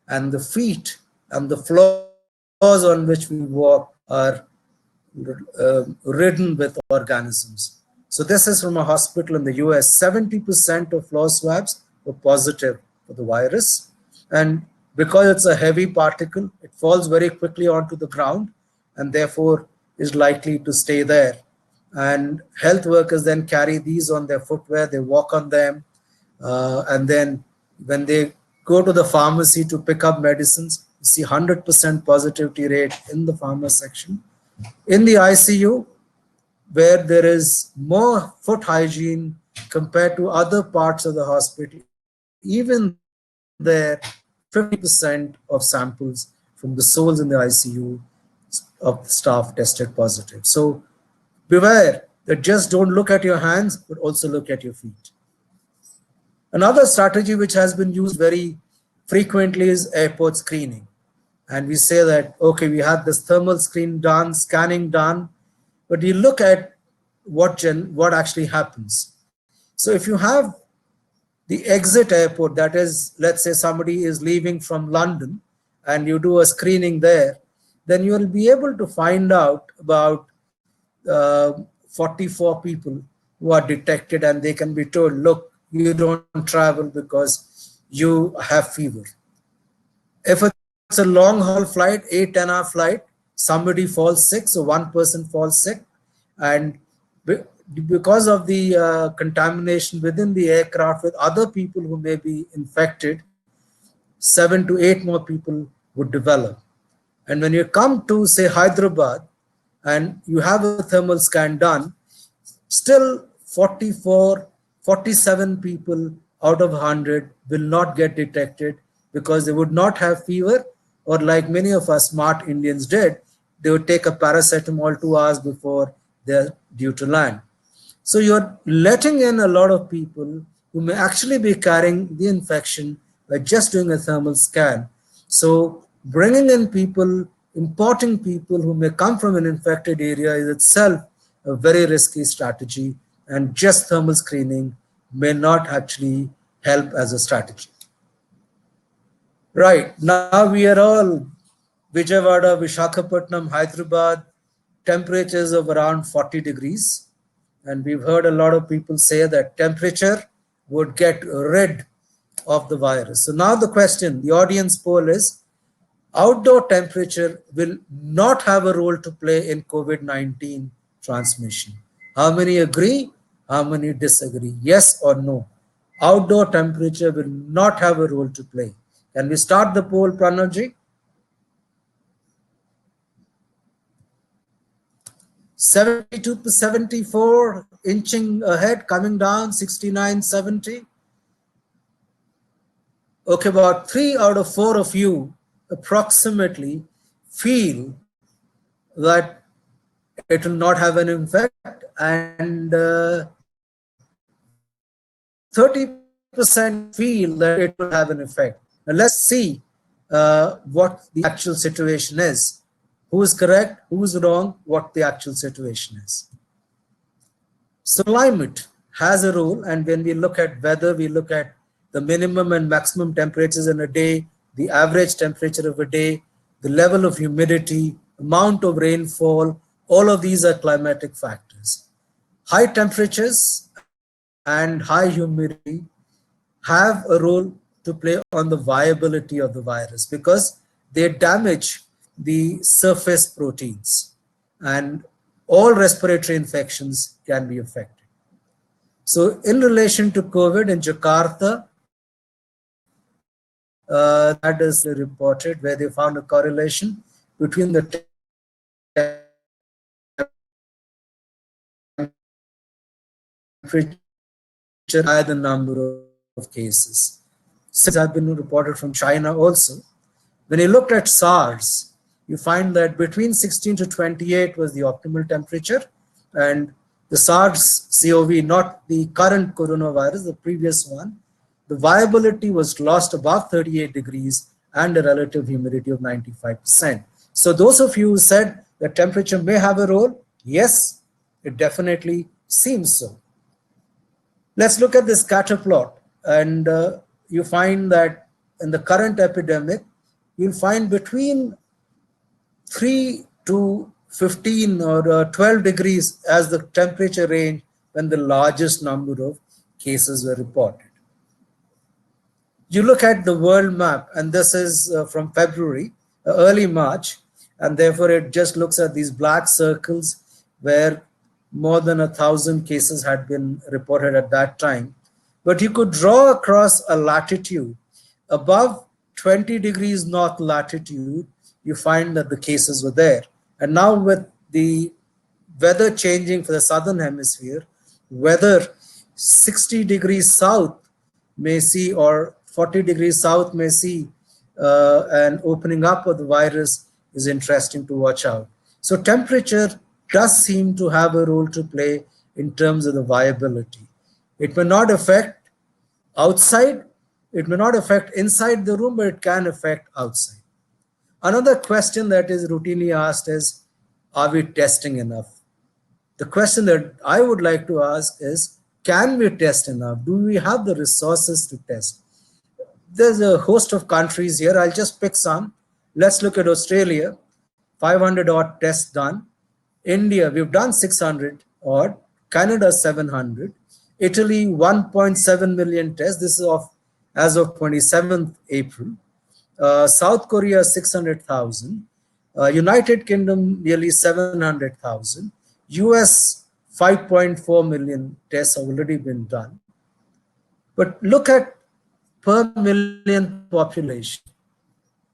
And the feet and the floors on which we walk are ridden with organisms. So this is from a hospital in the US. 70% of floor swabs were positive for the virus. And because it's a heavy particle, it falls very quickly onto the ground and therefore is likely to stay there. And health workers then carry these on their footwear, they walk on them, and then when they go to the pharmacy to pick up medicines, you see 100% positivity rate in the pharma section. In the ICU, where there is more foot hygiene compared to other parts of the hospital, even there, 50% of samples from the souls in the ICU of the staff tested positive. So beware that just don't look at your hands, but also look at your feet. Another strategy which has been used very frequently is airport screening. And we say that, okay, we had this thermal screen done, scanning done, but you look at what actually happens. So if you have the exit airport, that is, let's say somebody is leaving from London and you do a screening there, then you will be able to find out about 44 people who are detected, and they can be told, look, you don't travel because you have fever. If it's a long haul flight, 8-10 hour flight, somebody falls sick, so one person falls sick, and because of the contamination within the aircraft with other people who may be infected, 7 to 8 more people would develop. And when you come to, say, Hyderabad, and you have a thermal scan done, still 47 people out of 100 will not get detected because they would not have fever, or like many of us smart Indians did, they would take a paracetamol 2 hours before they're due to land. So you're letting in a lot of people who may actually be carrying the infection by just doing a thermal scan. So bringing in people, importing people who may come from an infected area is itself a very risky strategy, and just thermal screening may not actually help as a strategy. Right, now we are all Vijayawada, Vishakhapatnam, Hyderabad, temperatures of around 40 degrees. And we've heard a lot of people say that temperature would get rid of the virus. So now the question, the audience poll is, outdoor temperature will not have a role to play in COVID-19 transmission. How many agree? How many disagree? Yes or no? Outdoor temperature will not have a role to play. Can we start the poll, Pranavji? 72 to 74, inching ahead, coming down, 69, 70. Okay, about 3 out of 4 of you approximately feel that it will not have an effect, and 30% feel that it will have an effect. Now let's see what the actual situation is. Who is correct, who is wrong, what the actual situation is. So climate has a role, and when we look at weather, we look at the minimum and maximum temperatures in a day, the average temperature of a day, the level of humidity, amount of rainfall, all of these are climatic factors. High temperatures and high humidity have a role to play on the viability of the virus because they damage the surface proteins, and all respiratory infections can be affected. So in relation to COVID in Jakarta, that is reported where they found a correlation between the temperature and the number of cases. Since have been reported from China also. When you looked at SARS, you find that between 16 to 28 was the optimal temperature, and the SARS-CoV, not the current coronavirus, the previous one, the viability was lost above 38 degrees and a relative humidity of 95%. So those of you who said that temperature may have a role, yes, it definitely seems so. Let's look at this scatter plot, and you find that in the current epidemic, you'll find between 3 to 15 or 12 degrees as the temperature range when the largest number of cases were reported. You look at the world map, and this is from February, early March, and therefore it just looks at these black circles where more than 1,000 cases had been reported at that time. But you could draw across a latitude above 20 degrees north latitude, you find that the cases were there. And now with the weather changing for the southern hemisphere, whether 60 degrees south may see or 40 degrees south may see an opening up of the virus is interesting to watch out. So temperature does seem to have a role to play in terms of the viability. It may not affect outside, it may not affect inside the room, but it can affect outside. Another question that is routinely asked is, are we testing enough? The question that I would like to ask is, can we test enough? Do we have the resources to test? There's a host of countries here. I'll just pick some. Let's look at Australia, 500 odd tests done. India, we've done 600 odd. Canada, 700. Italy, 1.7 million tests. This is as of 27th April. South Korea, 600,000. United Kingdom, nearly 700,000. US, 5.4 million tests have already been done. But look at per million population.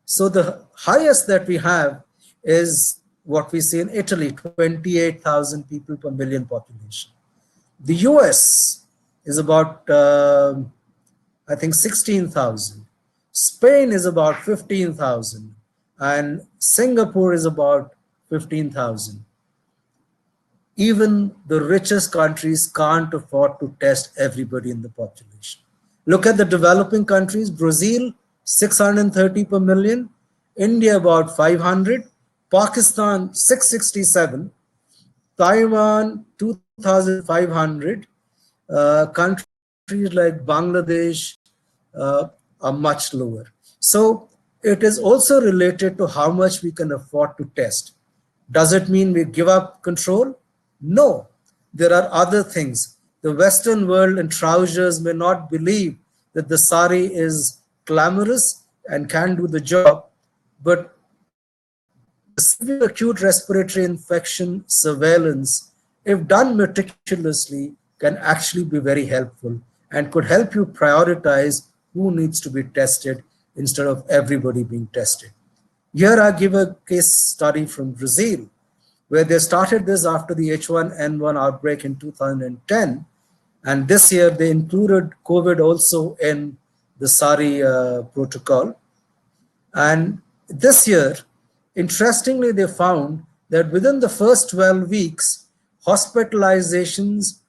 So the highest that we have is what we see in Italy, 28,000 people per million population. The US is about, I think, 16,000. Spain is about 15,000. And Singapore is about 15,000. Even the richest countries can't afford to test everybody in the population. Look at the developing countries. Brazil, 630 per million. India, about 500. Pakistan, 667. Taiwan, 2,500. Countries like Bangladesh are much lower. So it is also related to how much we can afford to test. Does it mean we give up control? No. There are other things. The Western world in trousers may not believe that the SARI is glamorous and can do the job, but the severe acute respiratory infection surveillance, if done meticulously, can actually be very helpful and could help you prioritize who needs to be tested instead of everybody being tested. Here I give a case study from Brazil, where they started this after the H1N1 outbreak in 2010. And this year they included COVID also in the SARI protocol. And this year, interestingly, they found that within the first 12 weeks, hospitalizations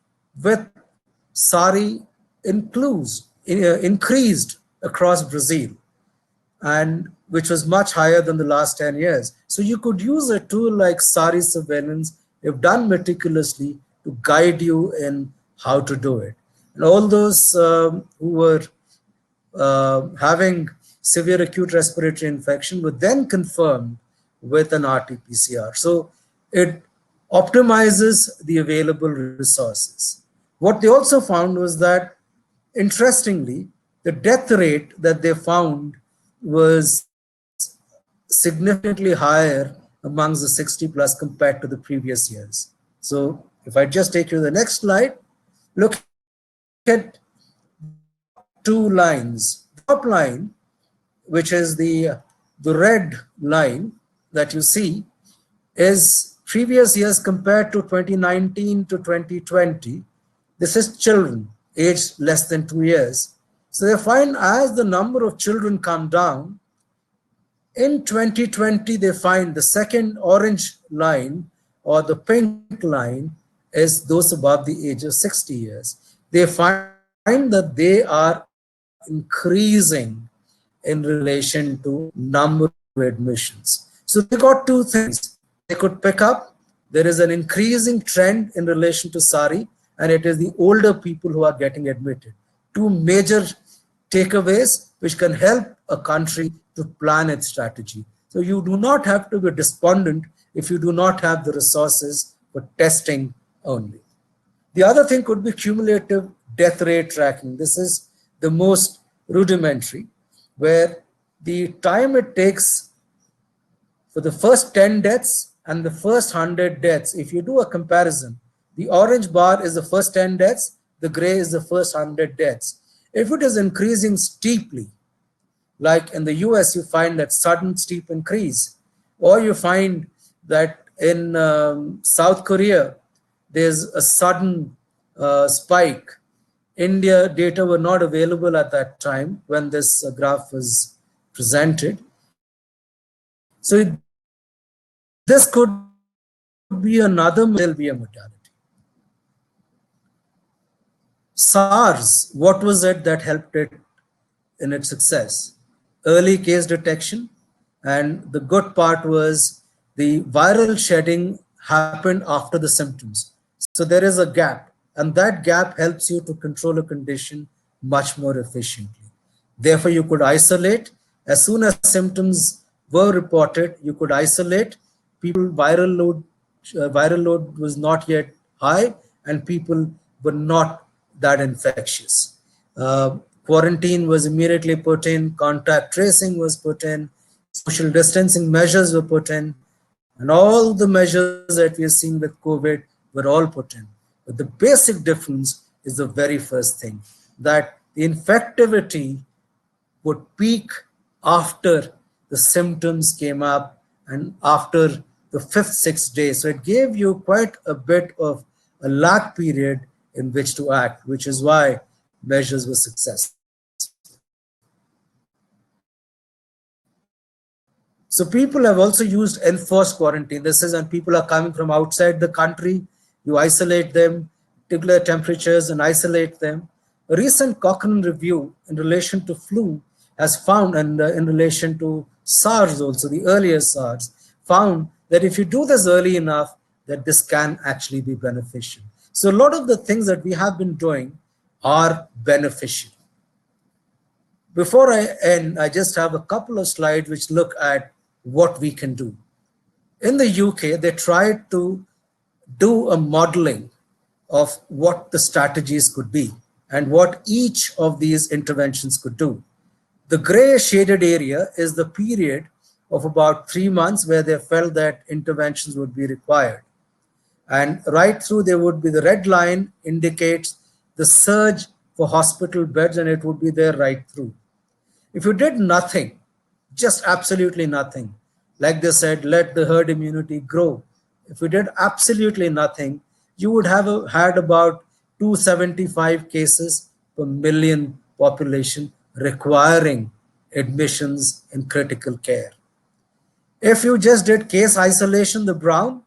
with SARI increased across Brazil, and which was much higher than the last 10 years. So you could use a tool like SARI surveillance, if done meticulously, to guide you in how to do it. And all those who were having severe acute respiratory infection were then confirmed with an RT-PCR. So it optimizes the available resources. What they also found was that, interestingly, the death rate that they found was significantly higher amongst the 60 plus compared to the previous years. So if I just take you to the next slide, look at two lines. The top line, which is the red line that you see, is previous years compared to 2019 to 2020. This is children aged less than 2 years. So they find as the number of children come down, in 2020, they find the second orange line or the pink line is those above the age of 60 years. They find that they are increasing in relation to number of admissions. So they got two things. They could pick up. There is an increasing trend in relation to SARI, and it is the older people who are getting admitted. Two major takeaways which can help a country to plan its strategy. So you do not have to be despondent if you do not have the resources for testing only. The other thing could be cumulative death rate tracking. This is the most rudimentary, where the time it takes for the first 10 deaths and the first 100 deaths, if you do a comparison, the orange bar is the first 10 deaths, the gray is the first 100 deaths. If it is increasing steeply, like in the US, you find that sudden steep increase, or you find that in South Korea, there's a sudden spike. India data were not available at that time when this graph was presented. So this could be another, there'll be a modality. SARS, what was it that helped it in its success? Early case detection, and the good part was the viral shedding happened after the symptoms. So there is a gap, and that gap helps you to control a condition much more efficiently. Therefore, you could isolate. As soon as symptoms were reported, you could isolate. People, viral load was not yet high, and people were not that infectious. Quarantine was immediately put in, contact tracing was put in, social distancing measures were put in, and all the measures that we are seeing with COVID were all put in. But the basic difference is the very first thing, that the infectivity would peak after the symptoms came up and after the 5th, 6th day. So it gave you quite a bit of a lag period in which to act, which is why measures were successful. So people have also used enforced quarantine. This is when people are coming from outside the country, you isolate them, declare temperatures and isolate them. A recent Cochrane review in relation to flu has found, and in relation to SARS also, the earlier SARS, found that if you do this early enough, that this can actually be beneficial. So a lot of the things that we have been doing are beneficial. Before I end, I just have a couple of slides which look at what we can do. In the UK, they tried to do a modeling of what the strategies could be. and what each of these interventions could do. The gray shaded area is the period of about 3 months where they felt that interventions would be required. And right through there would be the red line indicates the surge for hospital beds, and it would be there right through. If you did nothing, just absolutely nothing, like they said, let the herd immunity grow. If you did absolutely nothing, you would have had about 275 cases per million population requiring admissions in critical care. If you just did case isolation, the brown,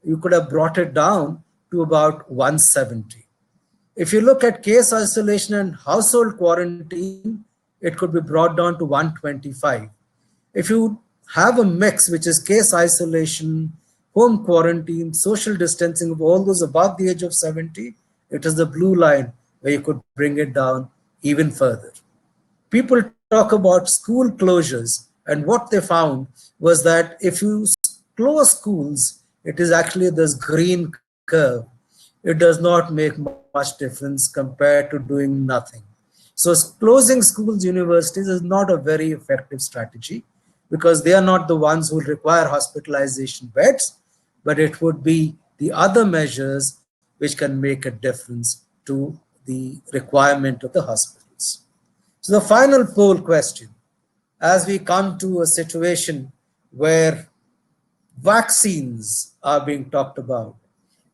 you could have brought it down to about 170. If you look at case isolation and household quarantine, it could be brought down to 125. If you have a mix, which is case isolation, home quarantine, social distancing of all those above the age of 70, it is the blue line where you could bring it down even further. People talk about school closures, and what they found was that if you close schools, it is actually this green curve. It does not make much difference compared to doing nothing. So closing schools, universities is not a very effective strategy because they are not the ones who require hospitalization beds, but it would be the other measures which can make a difference to the requirement of the hospitals. So the final poll question, as we come to a situation where vaccines are being talked about,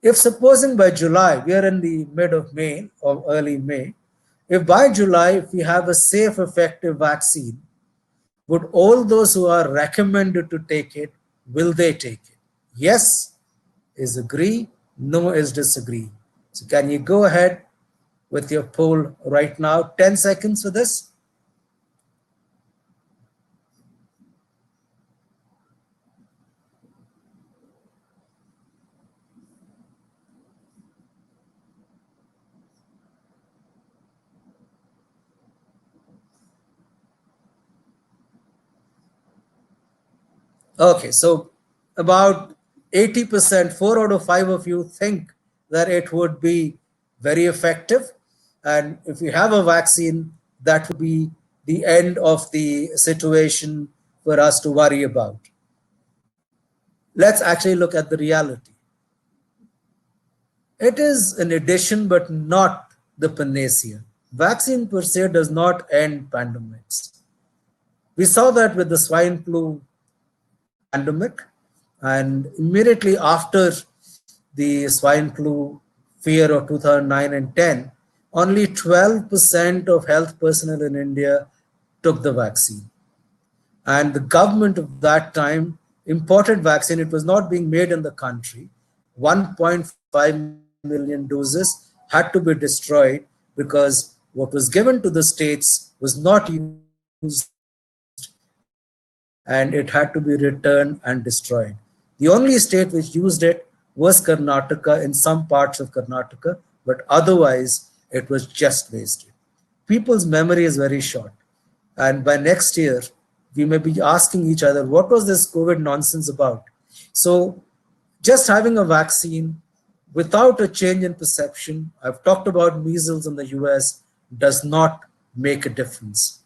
if supposing by July, we are in the mid of May or early May, if by July, if we have a safe, effective vaccine, would all those who are recommended to take it, will they take it? Yes is agree, no is disagree. So can you go ahead with your poll right now? 10 seconds for this. Okay, so about 80%, 4 out of 5 of you think that it would be very effective. And if we have a vaccine, that would be the end of the situation for us to worry about. Let's actually look at the reality. It is an addition, but not the panacea. Vaccine per se does not end pandemics. We saw that with the swine flu pandemic, and immediately after the swine flu fear of 2009 and 10, only 12% of health personnel in India took the vaccine. And the government of that time imported vaccine. It was not being made in the country. 1.5 million doses had to be destroyed because what was given to the states was not used and it had to be returned and destroyed. The only state which used it was Karnataka, in some parts of Karnataka, but otherwise it was just wasted. People's memory is very short. And by next year, we may be asking each other, what was this COVID nonsense about? So just having a vaccine without a change in perception, I've talked about measles in the US, does not make a difference.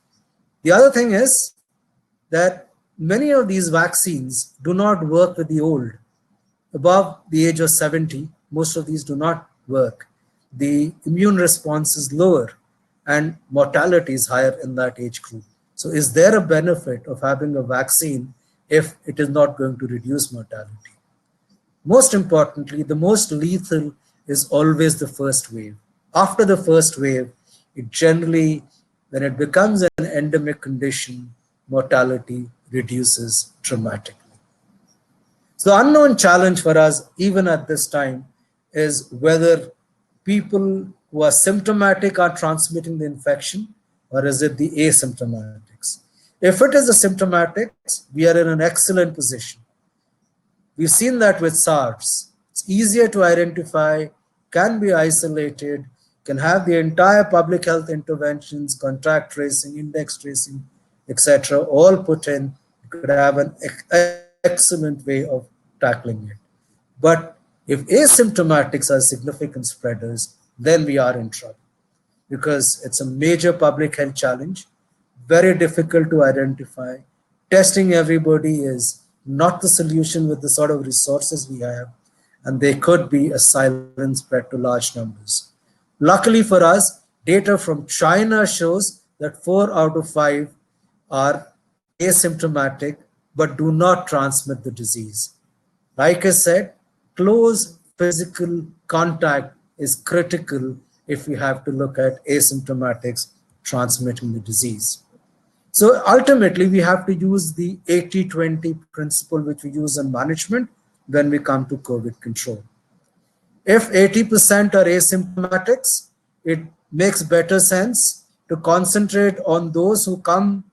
The other thing is that many of these vaccines do not work with the old. Above the age of 70, most of these do not work. The immune response is lower and mortality is higher in that age group. So is there a benefit of having a vaccine if it is not going to reduce mortality? Most importantly, the most lethal is always the first wave. After the first wave, it generally, when it becomes an endemic condition, mortality reduces dramatically. So the unknown challenge for us, even at this time, is whether people who are symptomatic are transmitting the infection, or is it the asymptomatics? If it is the symptomatics, we are in an excellent position. We've seen that with SARS. It's easier to identify, can be isolated, can have the entire public health interventions, contact tracing, index tracing, etc., all put in. You could have an excellent way of tackling it. But if asymptomatics are significant spreaders, then we are in trouble. because it's a major public health challenge, very difficult to identify. Testing everybody is not the solution with the sort of resources we have, and they could be a silent spread to large numbers. Luckily for us, data from China shows that 4 out of 5 are asymptomatic but do not transmit the disease. Like I said, close physical contact is critical if we have to look at asymptomatics transmitting the disease. So ultimately, we have to use the 80-20 principle, which we use in management when we come to COVID control. If 80% are asymptomatics, it makes better sense to concentrate on those who come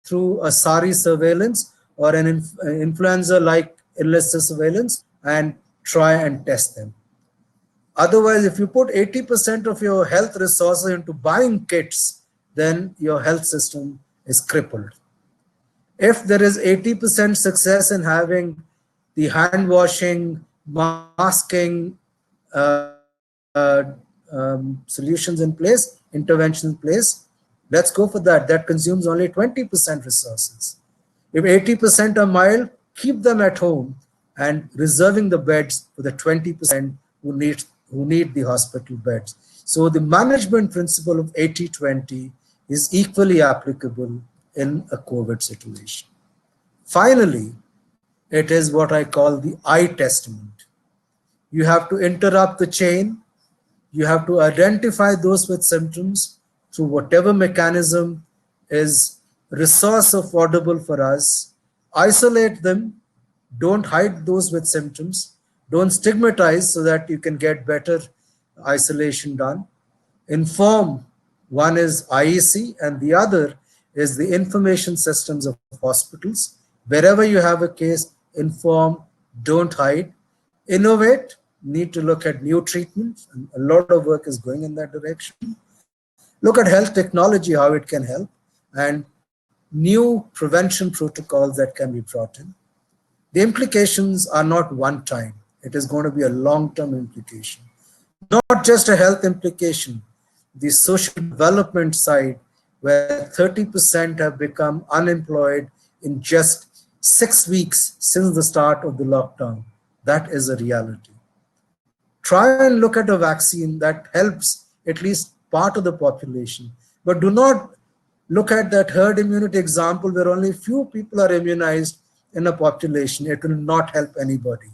through a SARI surveillance or an influenza like illness surveillance and try and test them. Otherwise, if you put 80% of your health resources into buying kits, then your health system is crippled. If there is 80% success in having the hand washing, masking solutions in place, interventions in place, let's go for that. That consumes only 20% resources. If 80% are mild, keep them at home and reserving the beds for the 20% who need the hospital beds. So the management principle of 80-20 is equally applicable in a COVID situation. Finally, it is what I call the I testament. You have to interrupt the chain. You have to identify those with symptoms through whatever mechanism is resource affordable for us. Isolate them. Don't hide those with symptoms. Don't stigmatize so that you can get better isolation done. Inform. One is IEC and the other is the information systems of hospitals. Wherever you have a case, inform, don't hide. Innovate, need to look at new treatments, and a lot of work is going in that direction. Look at health technology, how it can help, and new prevention protocols that can be brought in. The implications are not one time. It is going to be a long-term implication. Not just a health implication, the social development side, where 30% have become unemployed in just 6 weeks since the start of the lockdown. That is a reality. Try and look at a vaccine that helps at least part of the population, but do not look at that herd immunity example where only few people are immunized in a population. It will not help anybody.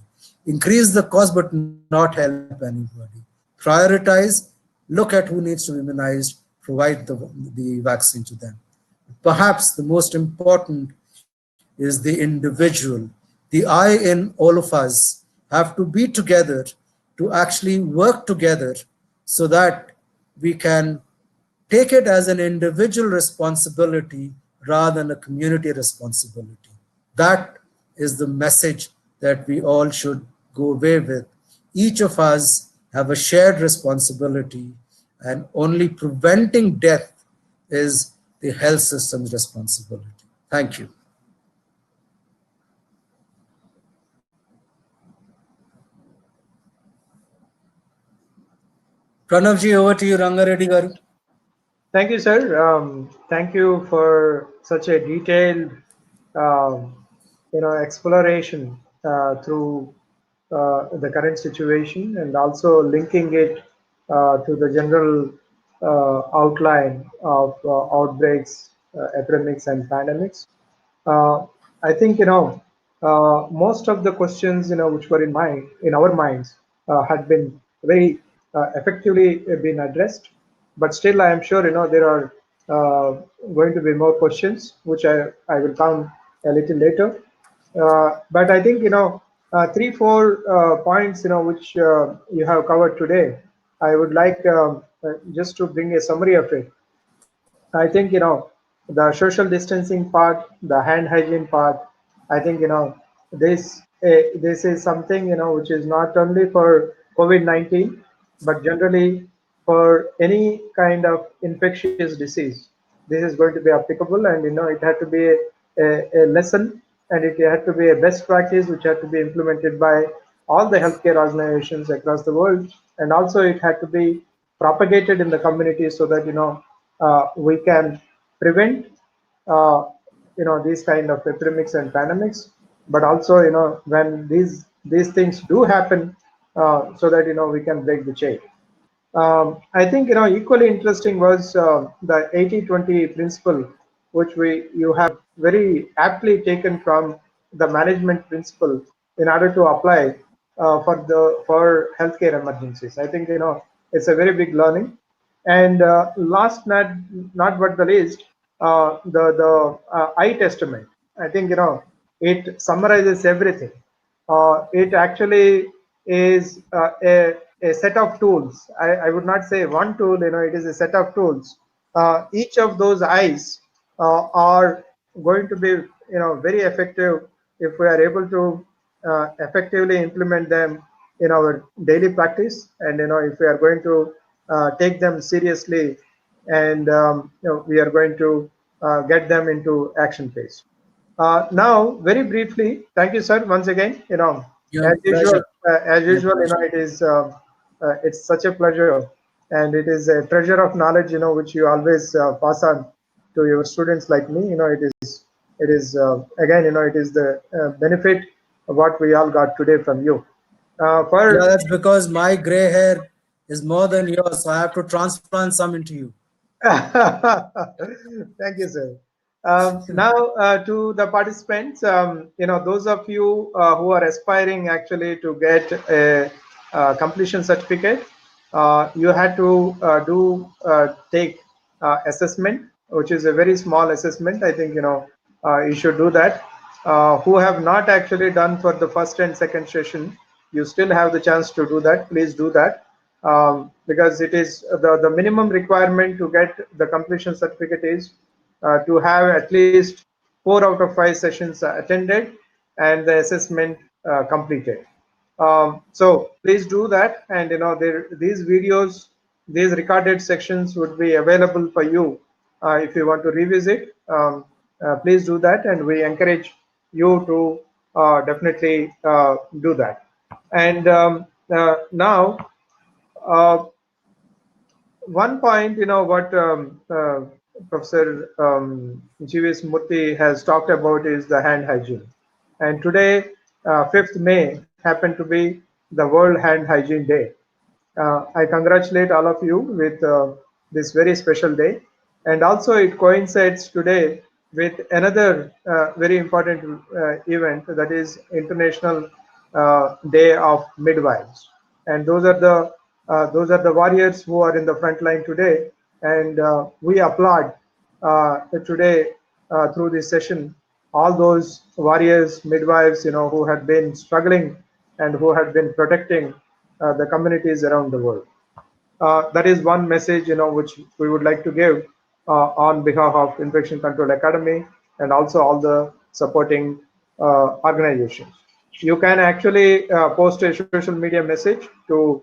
Increase the cost, but not help anybody. Prioritize, look at who needs to be immunized, provide the vaccine to them. Perhaps the most important is the individual. The I in all of us have to be together to actually work together so that we can take it as an individual responsibility rather than a community responsibility. That is the message that we all should go away with. Each of us have a shared responsibility, and only preventing death is the health system's responsibility. Thank you. Pranavji, over to you, Rangareddy Garu. Thank you, sir. Thank you for such a detailed, um, exploration through the current situation, and also linking it to the general outline of outbreaks, epidemics, and pandemics. Uh, I think most of the questions which were in our minds had been very effectively been addressed. But still, I am sure there are going to be more questions which I will come a little later. But I think 3-4 points which you have covered today. I would like just to bring a summary of it. I think the social distancing part, the hand hygiene part. I think this is something which is not only for COVID-19, but generally for any kind of infectious disease. This is going to be applicable, and it had to be a lesson, and it had to be a best practice which had to be implemented by all the healthcare organizations across the world, and also it had to be propagated in the community so that we can prevent uh, these kind of epidemics and pandemics, but also when these things do happen, so that we can break the chain. I think equally interesting was the 80-20 principle, which we you have very aptly taken from the management principle in order to apply for healthcare emergencies. I think it's a very big learning. And last not but the least, the I Testament. I think it summarizes everything. It actually is a set of tools. I would not say one tool. It is a set of tools. Each of those eyes are going to be very effective if we are able to effectively implement them in our daily practice, and if we are going to take them seriously, and we are going to get them into action phase. Now, very briefly, thank you, sir, once again. Your pleasure. As Your usual, pleasure. it's such a pleasure, and it is a treasure of knowledge, which you always pass on to your students like me. It is again, it is the benefit of what we all got today from you. Yeah, For that's because my gray hair is more than yours, so I have to transplant some into you. Thank you, sir. Now, to the participants, those of you who are aspiring actually to get a, completion certificate, you had to take assessment, which is a very small assessment. I think you should do that. Who have not actually done for the first and second session, you still have the chance to do that. Please do that, because it is the minimum requirement to get the completion certificate is to have at least 4 out of 5 sessions attended and the assessment completed. So please do that, and these videos, these recorded sections would be available for you if you want to revisit. Please do that, and we encourage you to definitely do that. And now, uh, one point, what Professor G.V.S. Murthy has talked about is the hand hygiene. And today, 5th May, happened to be the World Hand Hygiene Day. I congratulate all of you with this very special day. And also, it coincides today with another very important event, that is International Day of Midwives. And those are the warriors who are in the front line today. And we applaud today through this session all those warriors, midwives, who had been struggling and who had been protecting the communities around the world. That is one message, which we would like to give on behalf of Infection Control Academy and also all the supporting organizations. You can actually post a social media message to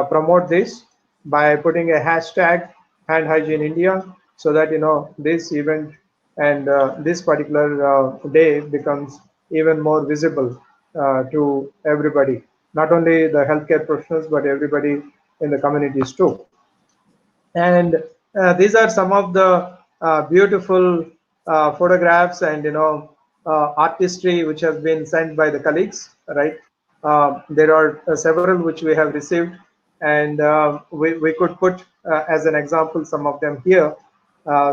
promote this by putting a hashtag Hand Hygiene India, so that this event and this particular day becomes even more visible to everybody, not only the healthcare professionals but everybody in the communities too. And these are some of the beautiful photographs and artistry which have been sent by the colleagues, right? There are several which we have received, and we could put as an example some of them here,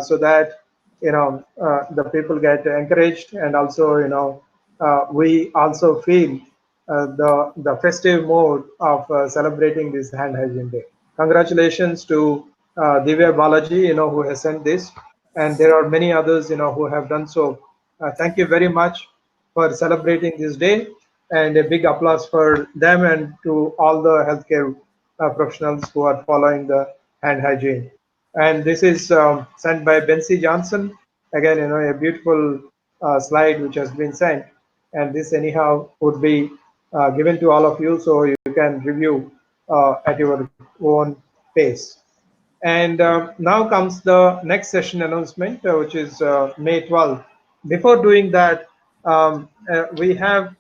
so that the people get encouraged, and also we also feel the festive mode of celebrating this hand hygiene day. Congratulations to Divya Balaji, who has sent this, and there are many others, who have done so. Thank you very much for celebrating this day, and a big applause for them and to all the healthcare professionals who are following the hand hygiene. And this is sent by Bency Johnson. Again, a beautiful slide which has been sent, and this anyhow would be given to all of you, so you can review at your own pace. And now comes the next session announcement, which is May 12th. Before doing that, we have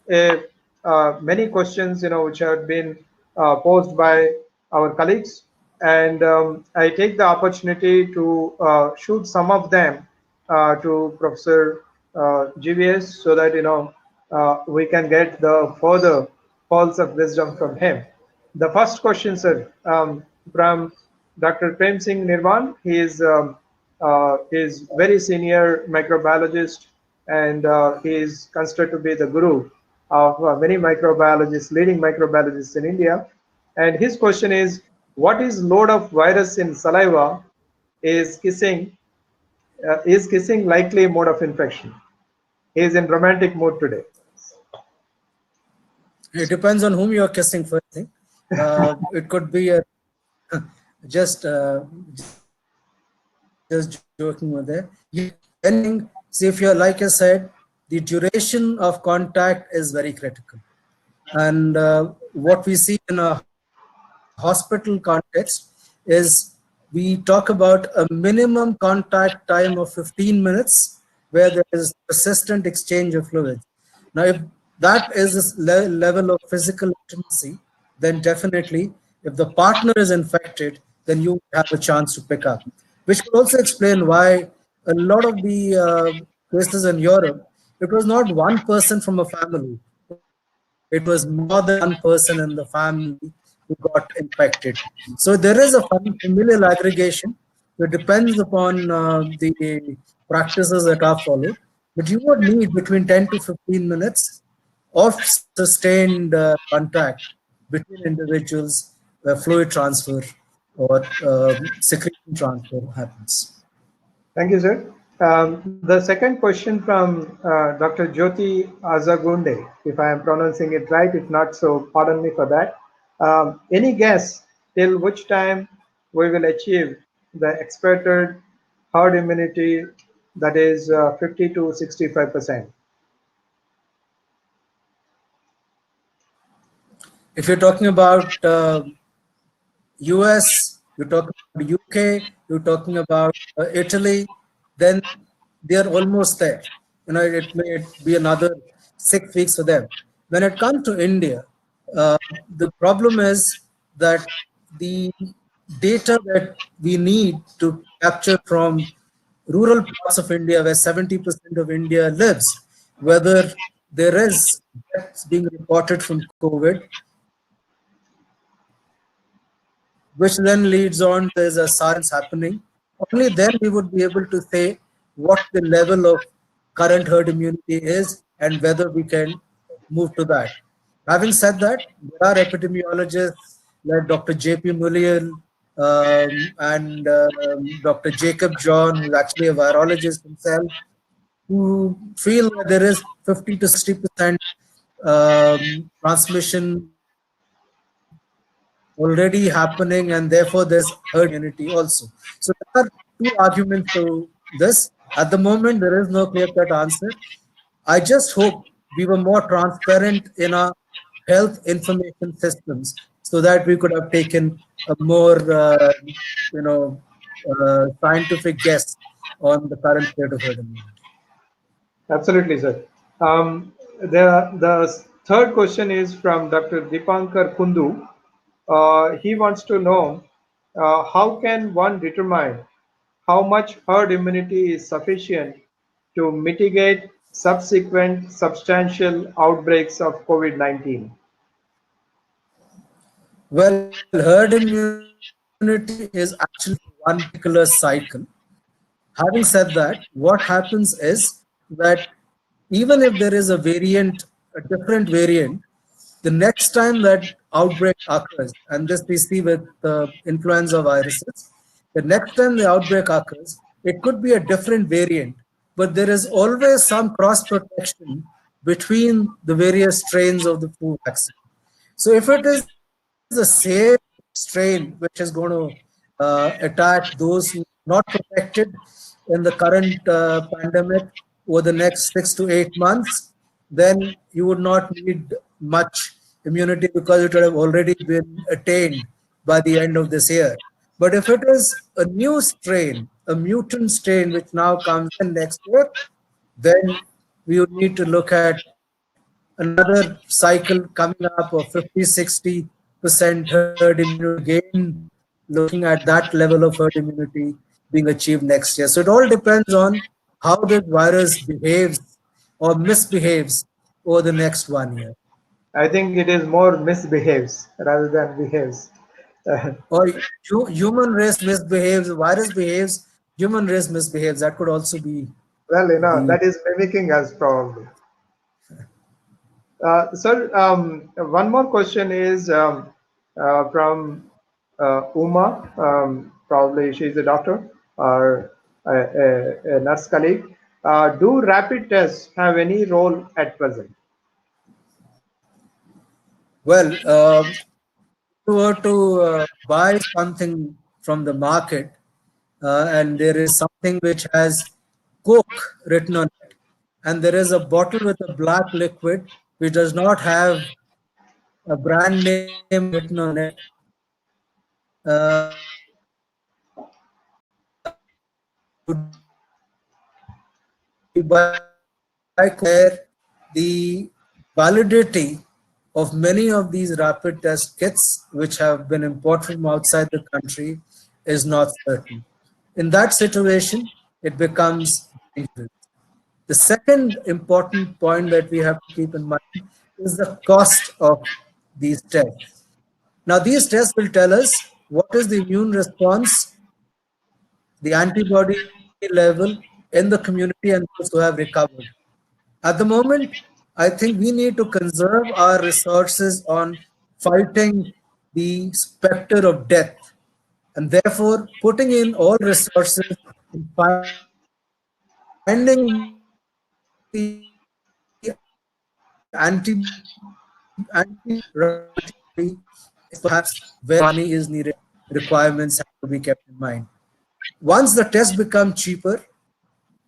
many questions, which have been posed by our colleagues. and I take the opportunity to shoot some of them to Professor GVS so that we can get the further pearls of wisdom from him. The first question, sir, from Dr. Prem Singh Nirvan. He is very senior microbiologist, and he is considered to be the guru of many microbiologists, leading microbiologists in India. And his question what is load of virus in saliva is kissing is kissing likely mode of infection? He is in romantic mood today. It depends on whom you're kissing first thing. It could be a just just joking with it. See, if you're like I said, the duration of contact is very critical. And what we see in a hospital context is we talk about a minimum contact time of 15 minutes where there is persistent exchange of fluids. Now, if that is this level of physical intimacy, then definitely, if the partner is infected, then you have a chance to pick up, which could also explain why a lot of the cases in Europe, it was not one person from a family, it was more than one person in the family who got infected. So there is a familial aggregation. It depends upon the practices that are followed, but you would need between 10 to 15 minutes of sustained contact between individuals where fluid transfer or secretion transfer happens. Thank you, sir. The second question from Dr. Jyoti Azagunde, if I am pronouncing it right, if not, so pardon me for that. Any guess till which time we will achieve the expected herd immunity, that is 50 to 65%? If you're talking about US, you're talking about UK, you're talking about Italy, then they are almost there. It may be another 6 weeks for them. When it comes to India, the problem is that the data that we need to capture from rural parts of India, where 70% of India lives, whether there is deaths being reported from COVID, which then leads on there's a SARS happening. Only then we would be able to say what the level of current herd immunity is and whether we can move to that. Having said that, there are epidemiologists like Dr. J.P. Mullian and Dr. Jacob John, who's actually a virologist himself, who feel that there is 50 to 60% transmission already happening, and therefore there's herd immunity also. So there are two arguments to this. At the moment, there is no clear-cut answer. I just hope we were more transparent in our health information systems so that we could have taken a more, scientific guess on the current state of herd immunity. Absolutely, sir. The third question is from Dr. Dipankar Kundu. He wants to know how can one determine how much herd immunity is sufficient to mitigate subsequent substantial outbreaks of COVID-19? Well, herd immunity is actually one particular cycle. Having said that, what happens is that even if there is a variant, a different variant, the next time that outbreak occurs, and this we see with influenza viruses, the next time the outbreak occurs, it could be a different variant, but there is always some cross protection between the various strains of the flu vaccine. So if it is the same strain which is going to attack those who are not protected in the current pandemic over the next 6 to 8 months, then you would not need much immunity because it would have already been attained by the end of this year. But if it is a new strain, a mutant strain which now comes in next year, then we would need to look at another cycle coming up of 50, 60% herd immunity gain looking at that level of herd immunity being achieved next year. So it all depends on how the virus behaves or misbehaves over the next 1 year. I think it is more misbehaves rather than behaves. Or human race misbehaves, virus behaves, human race misbehaves. That could also be Well, the. that is mimicking us probably. Sir, one more question is from Uma. Probably she's a doctor or a nurse colleague. Do rapid tests have any role at present? Well, you were to buy something from the market, and there is something which has Coke written on it, and there is a bottle with a black liquid which does not have a brand name written on it, where the validity of many of these rapid test kits, which have been imported from outside the country, is not certain. In that situation, it becomes dangerous. The second important point that we have to keep in mind is the cost of these tests. Now, these tests will tell us what is the immune response, the antibody level in the community, and those who have recovered. At the moment, I think we need to conserve our resources on fighting the specter of death, and therefore putting in all resources in finding the antibody is perhaps where money is needed, requirements have to be kept in mind. Once the tests become cheaper,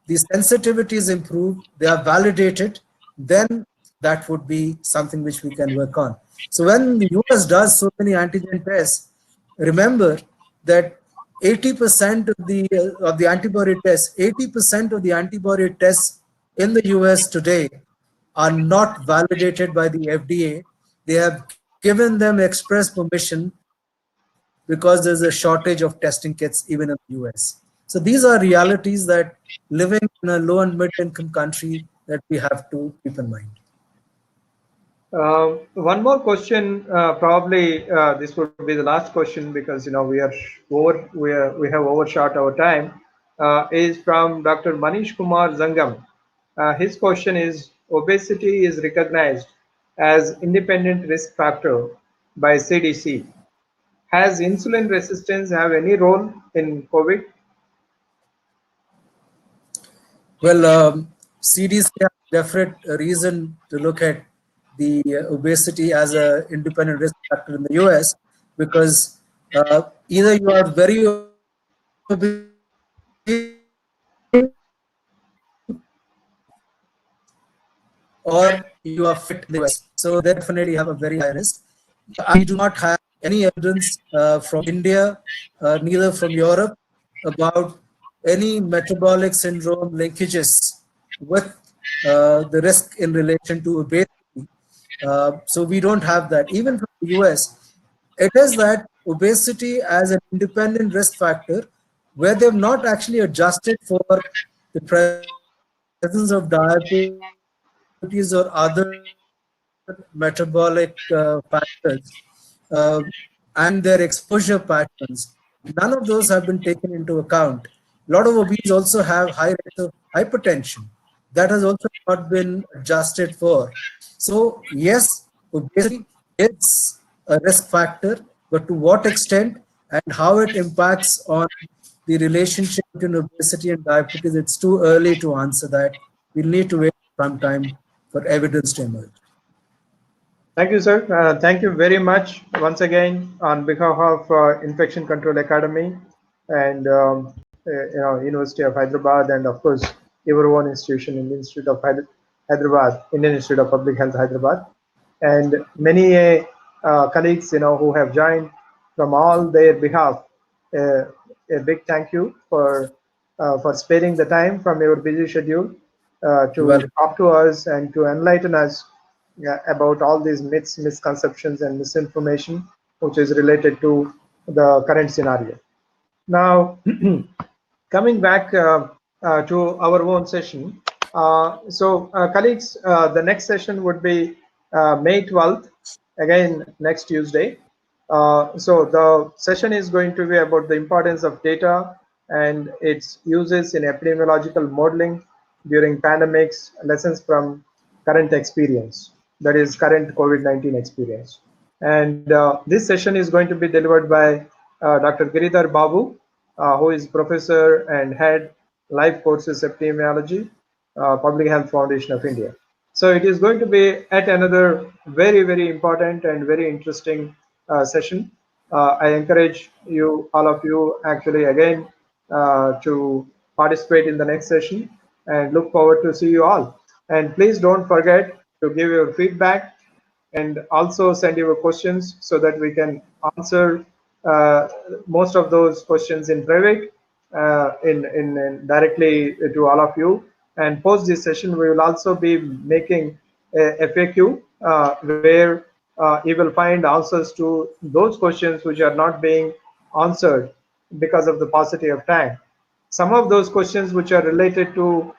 the sensitivity is improved, they are validated, then that would be something which we can work on. So when the US does so many antigen tests, remember that 80% of the antibody tests, 80% of the antibody tests in the US today are not validated by the FDA. They have given them express permission because there's a shortage of testing kits even in the US. So these are realities that living in a low and mid income country that we have to keep in mind. One more question, probably this would be the last question because we have overshot our time. Is from Dr. Manish Kumar Zangam. His question is: obesity is recognized as independent risk factor by CDC. Has insulin resistance have any role in COVID? Well, CDC has definite reason to look at the obesity as a independent risk factor in the US because either you are very obese or you are fit in the US. So they definitely have a very high risk. We do not have any evidence from India, neither from Europe, about any metabolic syndrome linkages with the risk in relation to obesity. So we don't have that. Even from the US, it is that obesity as an independent risk factor where they've not actually adjusted for the presence of diabetes or other metabolic factors and their exposure patterns. None of those have been taken into account. A lot of obese also have high rates of hypertension. That has also not been adjusted for. So, yes, obesity is a risk factor, but to what extent and how it impacts on the relationship between obesity and diabetes, it's too early to answer that. We'll need to wait some time for evidence to emerge. Thank you, sir. Thank you very much once again on behalf of Infection Control Academy and University of Hyderabad, and of course your own institution in the Institute of Hyderabad, Indian Institute of Public Health, Hyderabad, and many colleagues who have joined from all their behalf. Uh, a big thank you for sparing the time from your busy schedule to Well, talk to us and to enlighten us, yeah, about all these myths, misconceptions, and misinformation which is related to the current scenario. Now, coming back to our own session. Colleagues, the next session would be May 12th, again next Tuesday. So the session is going to be about the importance of data and its uses in epidemiological modeling during pandemics, lessons from current experience, that is current COVID-19 experience. And this session is going to be delivered by Dr. Giridhar Babu, who is professor and head life courses epidemiology, Public Health Foundation of India. So it is going to be at another very, very important and very interesting session. I encourage you, all of you, actually again to participate in the next session and look forward to see you all. And please don't forget to give your feedback and also send your questions so that we can answer most of those questions in private, in directly to all of you. And post this session, we will also be making a FAQ where you will find answers to those questions which are not being answered because of the paucity of time. Some of those questions which are related to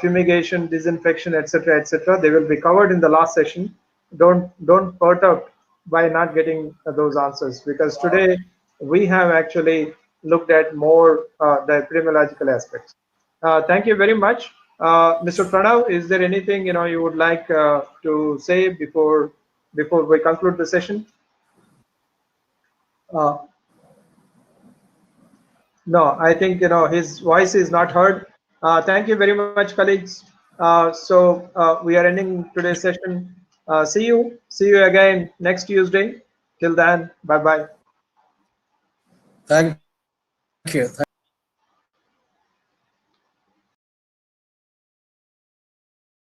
fumigation, disinfection, etc., they will be covered in the last session. Don't hurt up by not getting those answers, because today we have actually looked at more the epidemiological aspects. Thank you very much. Mr. Pranav, is there anything you would like to say before we conclude the session? Uh, No, I think his voice is not heard. Thank you very much, colleagues. We are ending today's session. See you again next Tuesday. Till then, bye bye. Thank you. Thank you, Dr.